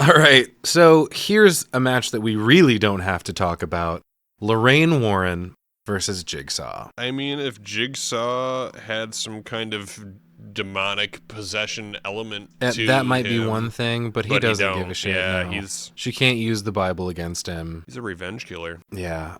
All right. So here's a match that we really don't have to talk about. Lorraine Warren versus Jigsaw. I mean, if Jigsaw had some kind of demonic possession element to That might be him, one thing, but he but doesn't don't. give a shit. Yeah, no. She can't use the Bible against him. he's a revenge killer, Yeah,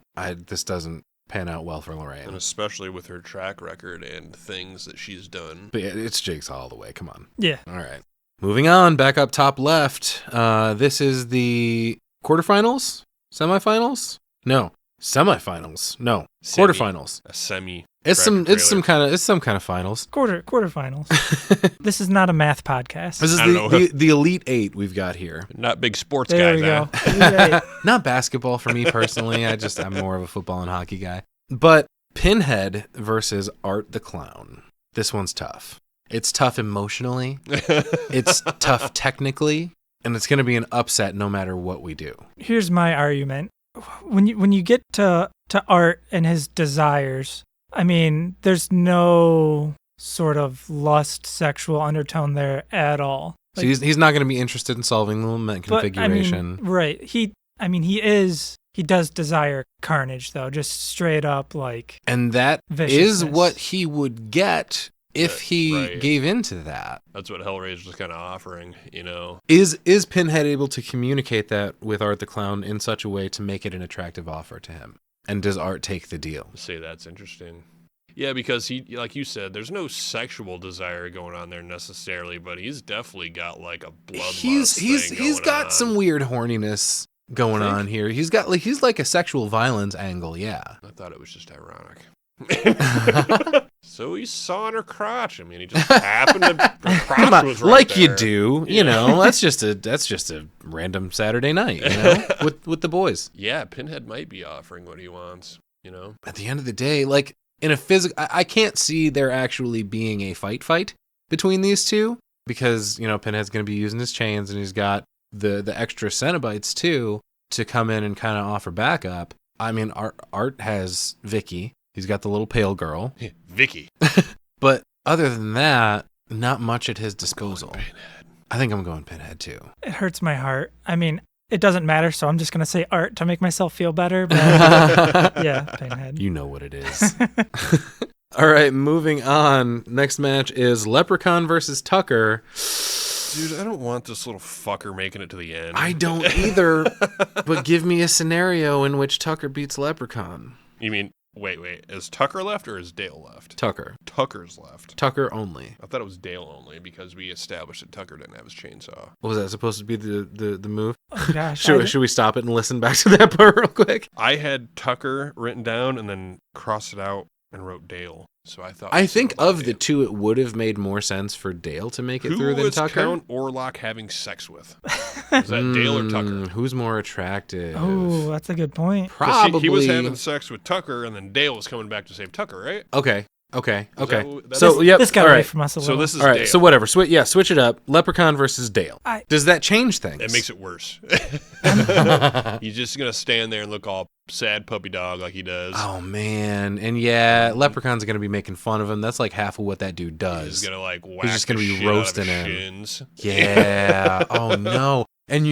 this doesn't pan out well for and Lorraine. especially with her track record and things that she's done. But yeah, it's Jigsaw all the way. Come on. Yeah. All right. Moving on, back up top left. This is the quarterfinals? Semifinals? No. Semifinals. No. Semi. Quarterfinals. A semi. It's some kind of finals. Quarterfinals. This is not a math podcast. This is I don't know. the Elite Eight we've got here. Not big sports There guys, we go. huh? Yeah. Not basketball for me personally. I'm more of a football and hockey guy. But Pinhead versus Art the Clown. This one's tough. It's tough emotionally. It's tough technically. And it's going to be an upset no matter what we do. Here's my argument. When you get to Art and his desires, I mean, there's no sort of lust, sexual undertone there at all. So he's not going to be interested in solving the lament But, configuration. right. He does desire carnage, though, just straight up, like, And that is viciousness. what he would get if he Right. gave into that. That's what Hellraiser was kind of offering, Is Pinhead able to communicate that with Art the Clown in such a way to make it an attractive offer to him? And does Art take the deal? Say that's interesting. Yeah, because he, like you said, there's no sexual desire going on there necessarily, but he's definitely got like a bloodlust He's got some weird horniness going on here. He's like a sexual violence angle, yeah. I thought it was just ironic. So he's sawing her crotch. I mean, he just happened to. Her crotch Come on, was right like there. you do, you know. That's just a random Saturday night, you know, with the boys. Yeah, Pinhead might be offering what he wants. At the end of the day, like in a physical, I can't see there actually being a fight between these two because Pinhead's going to be using his chains and he's got the extra Cinebytes too to come in and kind of offer backup. I mean, Art has Vicky. He's got the little pale girl. Vicky. But other than that, not much at his disposal. I think I'm going Pinhead too. It hurts my heart. I mean, it doesn't matter, so I'm just going to say art to make myself feel better. But yeah, Pinhead. You know what it is. All right, moving on. Next match is Leprechaun versus Tucker. Dude, I don't want this little fucker making it to the end. I don't either, but give me a scenario in which Tucker beats Leprechaun. You mean, wait, is Tucker left or is Dale left? Tucker. Tucker's left. Tucker only. I thought it was Dale only because we established that Tucker didn't have his chainsaw. Was that supposed to be the move? Oh, gosh. Should we stop it and listen back to that part real quick? I had Tucker written down and then crossed it out and wrote Dale. So I think of the two, it would have made more sense for Dale to make it through than Tucker. Who was Count Orlok having sex with? Was that Dale or Tucker? Who's more attractive? Oh, that's a good point. Probably. He was having sex with Tucker, and then Dale was coming back to save Tucker, right? Okay. This got away from us a little. So this is all right. Dale. So whatever. Switch it up. Leprechaun versus Dale. Does that change things? It makes it worse. He's just gonna stand there and look all sad puppy dog like he does. Oh man, and yeah, Leprechaun's gonna be making fun of him. That's like half of what that dude does. He's gonna like whack He's just gonna be roasting him. Shins. Yeah. Oh no. And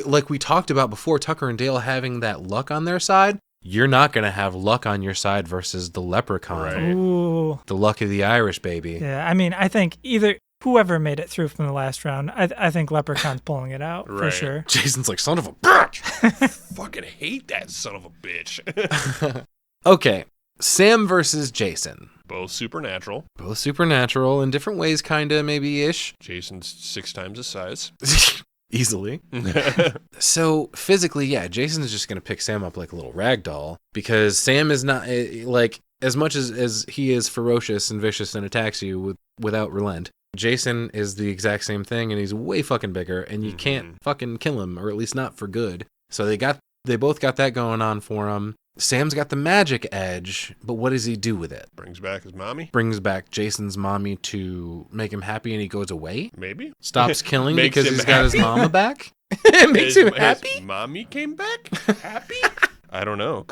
like we talked about before, Tucker and Dale having that luck on their side. You're not going to have luck on your side versus the Leprechaun. Right. Ooh. The luck of the Irish, baby. Yeah, I mean, I think whoever made it through from the last round, I think Leprechaun's pulling it out for sure. Jason's like, son of a bitch. Fucking hate that son of a bitch. Okay. Sam versus Jason. Both supernatural. Both supernatural in different ways, kind of, maybe-ish. Jason's 6 times his size. Easily. So physically, yeah, Jason's just going to pick Sam up like a little rag doll because Sam is not like as much as he is ferocious and vicious and attacks you without relent. Jason is the exact same thing and he's way fucking bigger and you can't fucking kill him, or at least not for good. So they both got that going on for him. Sam's got the magic edge, but what does he do with it? Brings back his mommy? Brings back Jason's mommy to make him happy and he goes away? Maybe. Stops killing because he's him got his mama back? It makes him happy? His mommy came back? Happy? I don't know.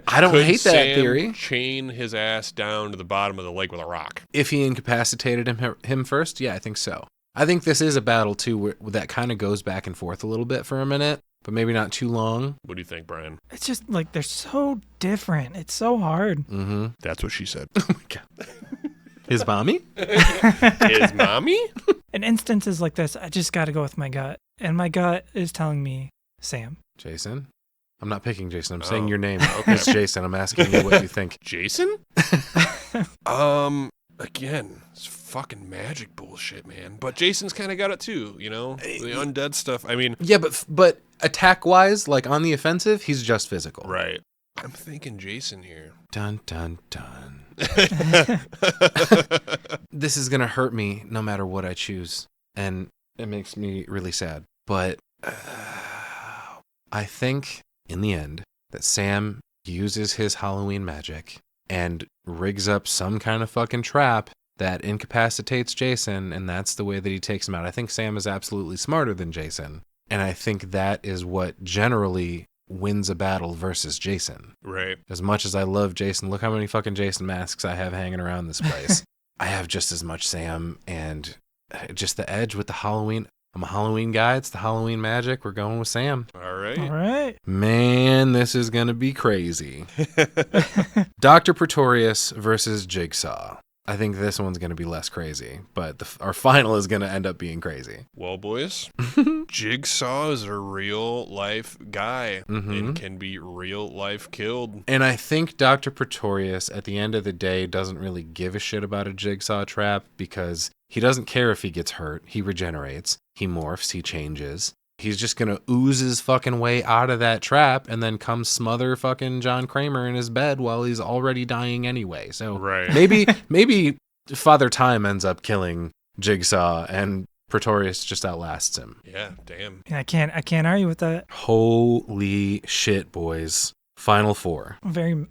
I don't hate that Sam theory. Chain his ass down to the bottom of the lake with a rock? If he incapacitated him first, yeah, I think so. I think this is a battle, too, where that kind of goes back and forth a little bit for a minute. But maybe not too long. What do you think, Brian? It's just like they're so different. It's so hard. Mm-hmm. That's what she said. Oh my God. His mommy? His mommy? In instances like this, I just got to go with my gut. And my gut is telling me Sam. Jason? I'm not picking Jason. I'm saying your name. Okay. It's Jason. I'm asking you what you think. Jason? Again, it's fucking magic bullshit, man. But Jason's kind of got it too, you know? The undead stuff. I mean... Yeah, but attack-wise, like on the offensive, he's just physical. Right. I'm thinking Jason here. Dun, dun, dun. This is going to hurt me no matter what I choose. And it makes me really sad. But I think, in the end, that Sam uses his Halloween magic and rigs up some kind of fucking trap that incapacitates Jason, and that's the way that he takes him out. I think Sam is absolutely smarter than Jason, and I think that is what generally wins a battle versus Jason. Right. As much as I love Jason, look how many fucking Jason masks I have hanging around this place. I have just as much Sam, and just the edge with the Halloween. I'm a Halloween guy. It's the Halloween magic. We're going with Sam. All right. All right. Man, this is going to be crazy. Dr. Pretorius versus Jigsaw. I think this one's going to be less crazy, but our final is going to end up being crazy. Well, boys, Jigsaw is a real life guy and can be real life killed. And I think Dr. Pretorius, at the end of the day, doesn't really give a shit about a Jigsaw trap because he doesn't care if he gets hurt. He regenerates. He morphs. He changes. He's just going to ooze his fucking way out of that trap and then come smother fucking John Kramer in his bed while he's already dying anyway. So maybe Father Time ends up killing Jigsaw and Pretorius just outlasts him. Yeah, damn. I can't argue with that. Holy shit, boys. Final four. Very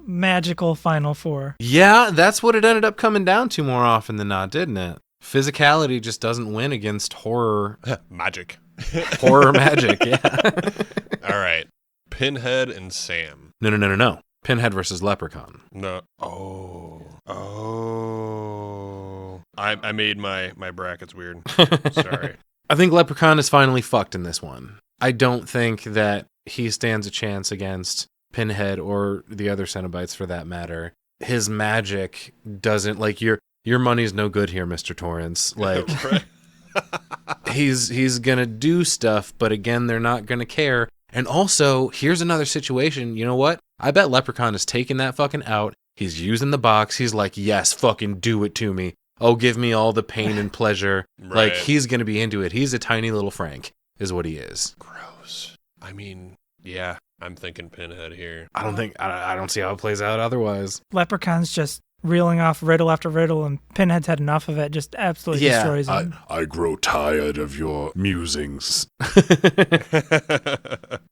magical final four. Yeah, that's what it ended up coming down to more often than not, didn't it? Physicality just doesn't win against horror. Magic. Horror magic, yeah. All right. Pinhead and Sam. No. Pinhead versus Leprechaun. No. Oh. I made my brackets weird. Sorry. I think Leprechaun is finally fucked in this one. I don't think that he stands a chance against Pinhead or the other Cinebytes for that matter. His magic doesn't, like, your money's no good here, Mr. Torrance. Like, he's gonna do stuff, but again, they're not gonna care. And also, here's another situation. You know what? I bet Leprechaun is taking that fucking out. He's using the box. He's like, yes, fucking do it to me. Oh, give me all the pain and pleasure. Right. Like, he's gonna be into it. He's a tiny little Frank, is what he is. Gross. I mean, yeah, I'm thinking Pinhead here. I don't see how it plays out otherwise. Leprechaun's just reeling off riddle after riddle, and Pinhead's had enough of it, just absolutely destroys him. I grow tired of your musings.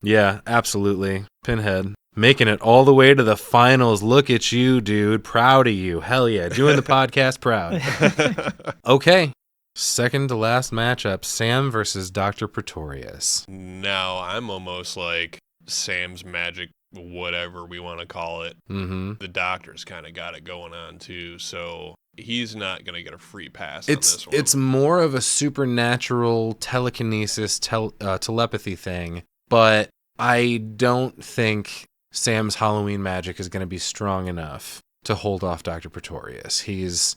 Yeah, absolutely. Pinhead. Making it all the way to the finals. Look at you, dude. Proud of you. Hell yeah. Doing the podcast proud. Okay. Second to last matchup, Sam versus Dr. Pretorius. Now, I'm almost like Sam's magic, whatever we want to call it. Mm-hmm. The doctor's kind of got it going on, too, so he's not going to get a free pass on this one. It's more of a supernatural telekinesis, telepathy thing, but I don't think Sam's Halloween magic is going to be strong enough to hold off Dr. Pretorius. He's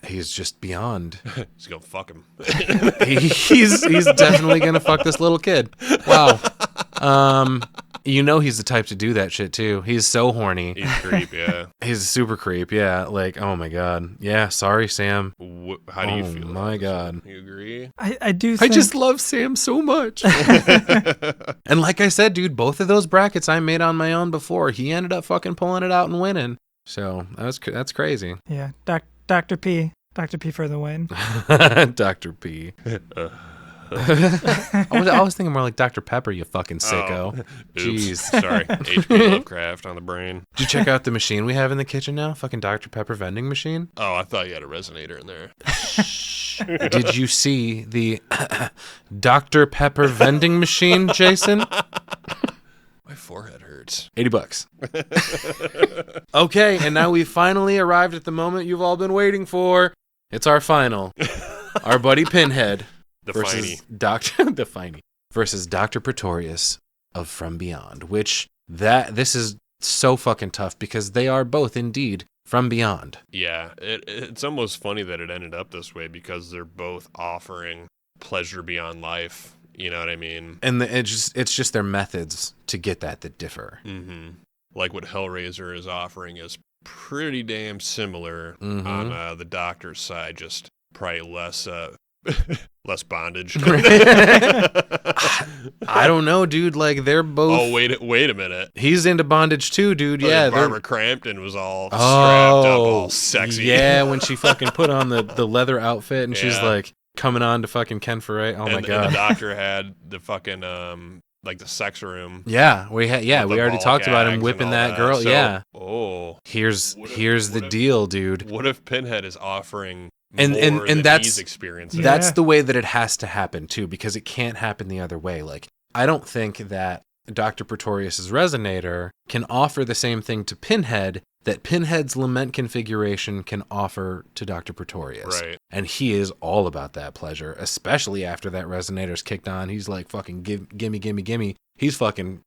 just beyond. He's going to fuck him. He's definitely going to fuck this little kid. Wow. You know he's the type to do that shit too. He's so horny. He's creep, yeah. He's a super creep, yeah. Like, oh my god. Yeah, sorry, Sam. How do you feel? Oh my god. You agree? I do think... I just love Sam so much. And like I said, dude, both of those brackets I made on my own before, he ended up fucking pulling it out and winning. So that's crazy. Yeah, Dr. P. Dr. P for the win. Dr. P. I was thinking more like Dr. Pepper, you fucking sicko. Jeez. Sorry. H.P. Lovecraft on the brain. Did you check out the machine we have in the kitchen now? Fucking Dr. Pepper vending machine? Oh, I thought you had a resonator in there. Did you see the Dr. Pepper vending machine, Jason? My forehead hurts. $80. Okay, and now we've finally arrived at the moment you've all been waiting for. It's our final. Our buddy Pinhead versus versus Dr. Pretorius of From Beyond, which this is so fucking tough because they are both indeed from beyond. Yeah, it's almost funny that it ended up this way because they're both offering pleasure beyond life. You know what I mean? And it's just their methods to get that differ. Mm-hmm. Like what Hellraiser is offering is pretty damn similar on the doctor's side, just probably less bondage. I don't know, dude. Like they're both. Oh, wait a minute. He's into bondage too, dude. Yeah, Barbara Crampton was all strapped up, all sexy. Yeah, when she fucking put on the leather outfit and she's like coming on to fucking Ken Foray. Oh my god. And the doctor had the fucking like the sex room. Yeah, we already talked about him whipping that girl. So, yeah. Oh. Here's the deal, dude. What if Pinhead is offering and that's he's experiencing? That's the way that it has to happen too, because it can't happen the other way. Like I don't think that Dr. Pretorius's resonator can offer the same thing to Pinhead that Pinhead's lament configuration can offer to Dr. Pretorius. Right. And he is all about that pleasure, especially after that resonator's kicked on. He's like fucking gimme. He's fucking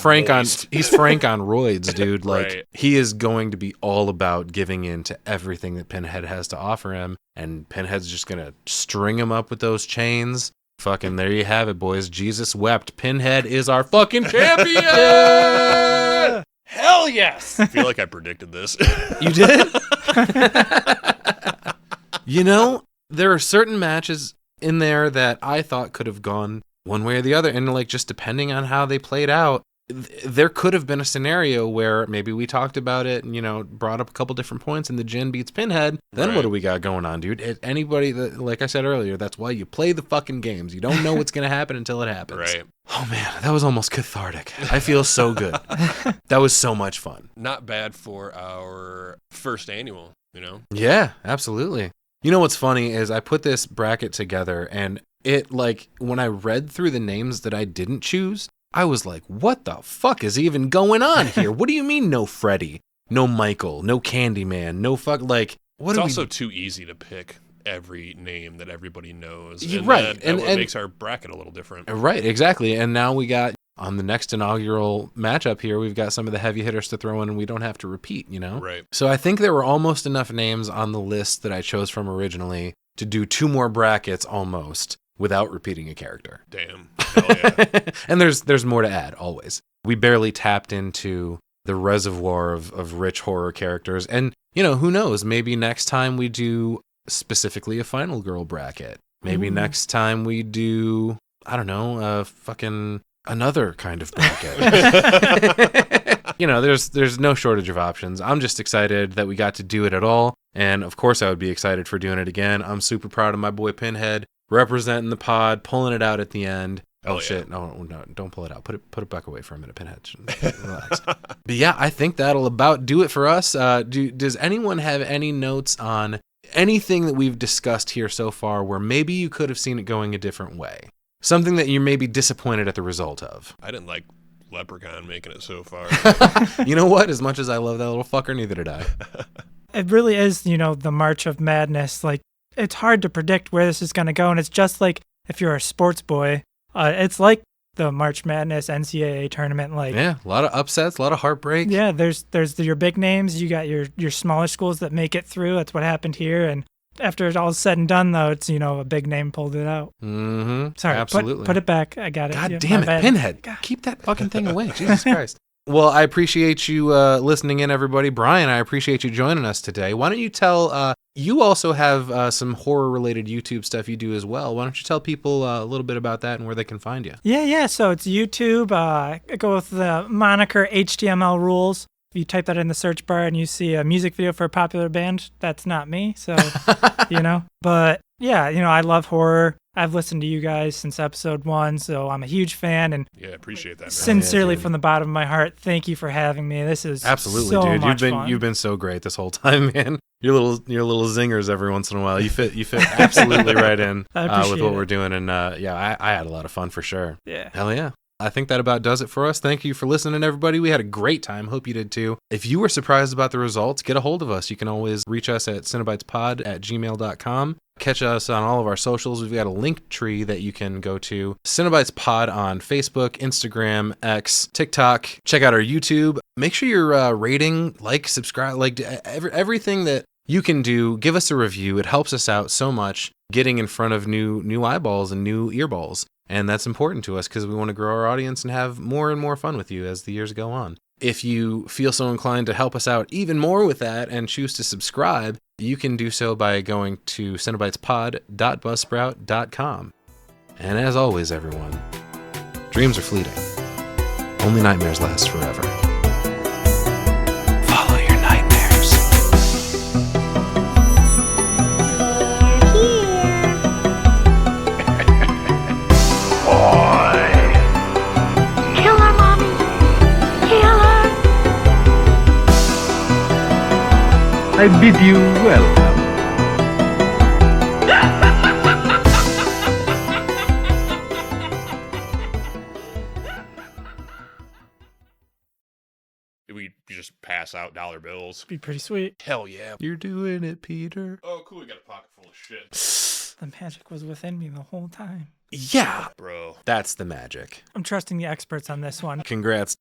Frank on roids, dude. Like Right. he is going to be all about giving in to everything that Pinhead has to offer him, and Pinhead's just gonna string him up with those chains. Fucking there you have it, boys. Jesus wept. Pinhead is our fucking champion. Hell yes. I feel like I predicted this. You did? You know, there are certain matches in there that I thought could have gone one way or the other, and like just depending on how they played out, there could have been a scenario where maybe we talked about it and, you know, brought up a couple different points and the Jin beats Pinhead. Then what do we got going on, dude? Anybody that, like I said earlier, that's why you play the fucking games. You don't know what's going to happen until it happens. Right. Oh man, that was almost cathartic. I feel so good. That was so much fun. Not bad for our first annual, you know? Yeah, absolutely. You know what's funny is I put this bracket together and it, like, when I read through the names that I didn't choose, I was like, what the fuck is even going on here? What do you mean no Freddy, no Michael, no Candyman, no fuck, like, what It's are also too easy to pick every name that everybody knows. Yeah, And right. That's what And- makes our bracket a little different. Right, exactly. And now we got, on the next inaugural matchup here, we've got some of the heavy hitters to throw in and we don't have to repeat, you know? Right. So I think there were almost enough names on the list that I chose from originally to do 2 more brackets almost without repeating a character. Damn. Hell yeah. And there's more to add, always. We barely tapped into the reservoir of rich horror characters. And, you know, who knows? Maybe next time we do specifically a Final Girl bracket. Maybe next time we do, I don't know, fucking another kind of bracket. You know, there's no shortage of options. I'm just excited that we got to do it at all. And of course I would be excited for doing it again. I'm super proud of my boy Pinhead representing the pod, pulling it out at the end. Oh, shit. No, don't pull it out. Put it back away for a minute, Pinhead. Relax. But yeah, I think that'll about do it for us. Does anyone have any notes on anything that we've discussed here so far where maybe you could have seen it going a different way? Something that you're maybe disappointed at the result of? I didn't like Leprechaun making it so far. You know what? As much as I love that little fucker, neither did I. It really is, you know, the March of Madness. Like, it's hard to predict where this is going to go. And it's just like if you're a sports boy, it's like the March Madness NCAA tournament. Like, yeah, a lot of upsets, a lot of heartbreak. Yeah, there's your big names. You got your smaller schools that make it through. That's what happened here. And after it's all said and done, though, it's, you know, a big name pulled it out. Mm-hmm. Sorry, absolutely. Put it back. I got it. God Yeah, damn my it, bad. Pinhead. God. Keep that fucking thing away. Jesus Christ. Well, I appreciate you listening in, everybody. Brian, I appreciate you joining us today. Why don't you tell, you also have some horror-related YouTube stuff you do as well. Why don't you tell people a little bit about that and where they can find you? Yeah. So it's YouTube. I go with the moniker HTML Rules. If you type that in the search bar and you see a music video for a popular band, that's not me. So, you know. But yeah, you know, I love horror. I've listened to you guys since episode 1, so I'm a huge fan. And Yeah, appreciate that, man. sincerely, dude. from the bottom of my heart, thank you for having me. This is Absolutely, so dude. much fun. You've been so great this whole time, man. Your little zingers every once in a while. You fit absolutely right in I appreciate with what it. we're doing, and yeah, I had a lot of fun for sure. Yeah. Hell yeah. I think that about does it for us. Thank you for listening, everybody. We had a great time. Hope you did too. If you were surprised about the results, get a hold of us. You can always reach us at cinebytespod@gmail.com. Catch us on all of our socials. We've got a link tree that you can go to. Cinebytes Pod on Facebook, Instagram, X, TikTok. Check out our YouTube. Make sure you're rating, subscribe, everything that you can do. Give us a review. It helps us out so much getting in front of new eyeballs and new earballs. And that's important to us because we want to grow our audience and have more and more fun with you as the years go on. If you feel so inclined to help us out even more with that and choose to subscribe, you can do so by going to cinebytespod.buzzsprout.com. And as always, everyone, dreams are fleeting. Only nightmares last forever. Follow your nightmares. Kill her, Mommy. Kill her. I bid you welcome. We just pass out dollar bills. Be pretty sweet. Hell yeah. You're doing it, Peter. Oh, cool. We got a pocket full of shit. The magic was within me the whole time. Yeah, Bro. that's the magic. I'm trusting the experts on this one. Congrats.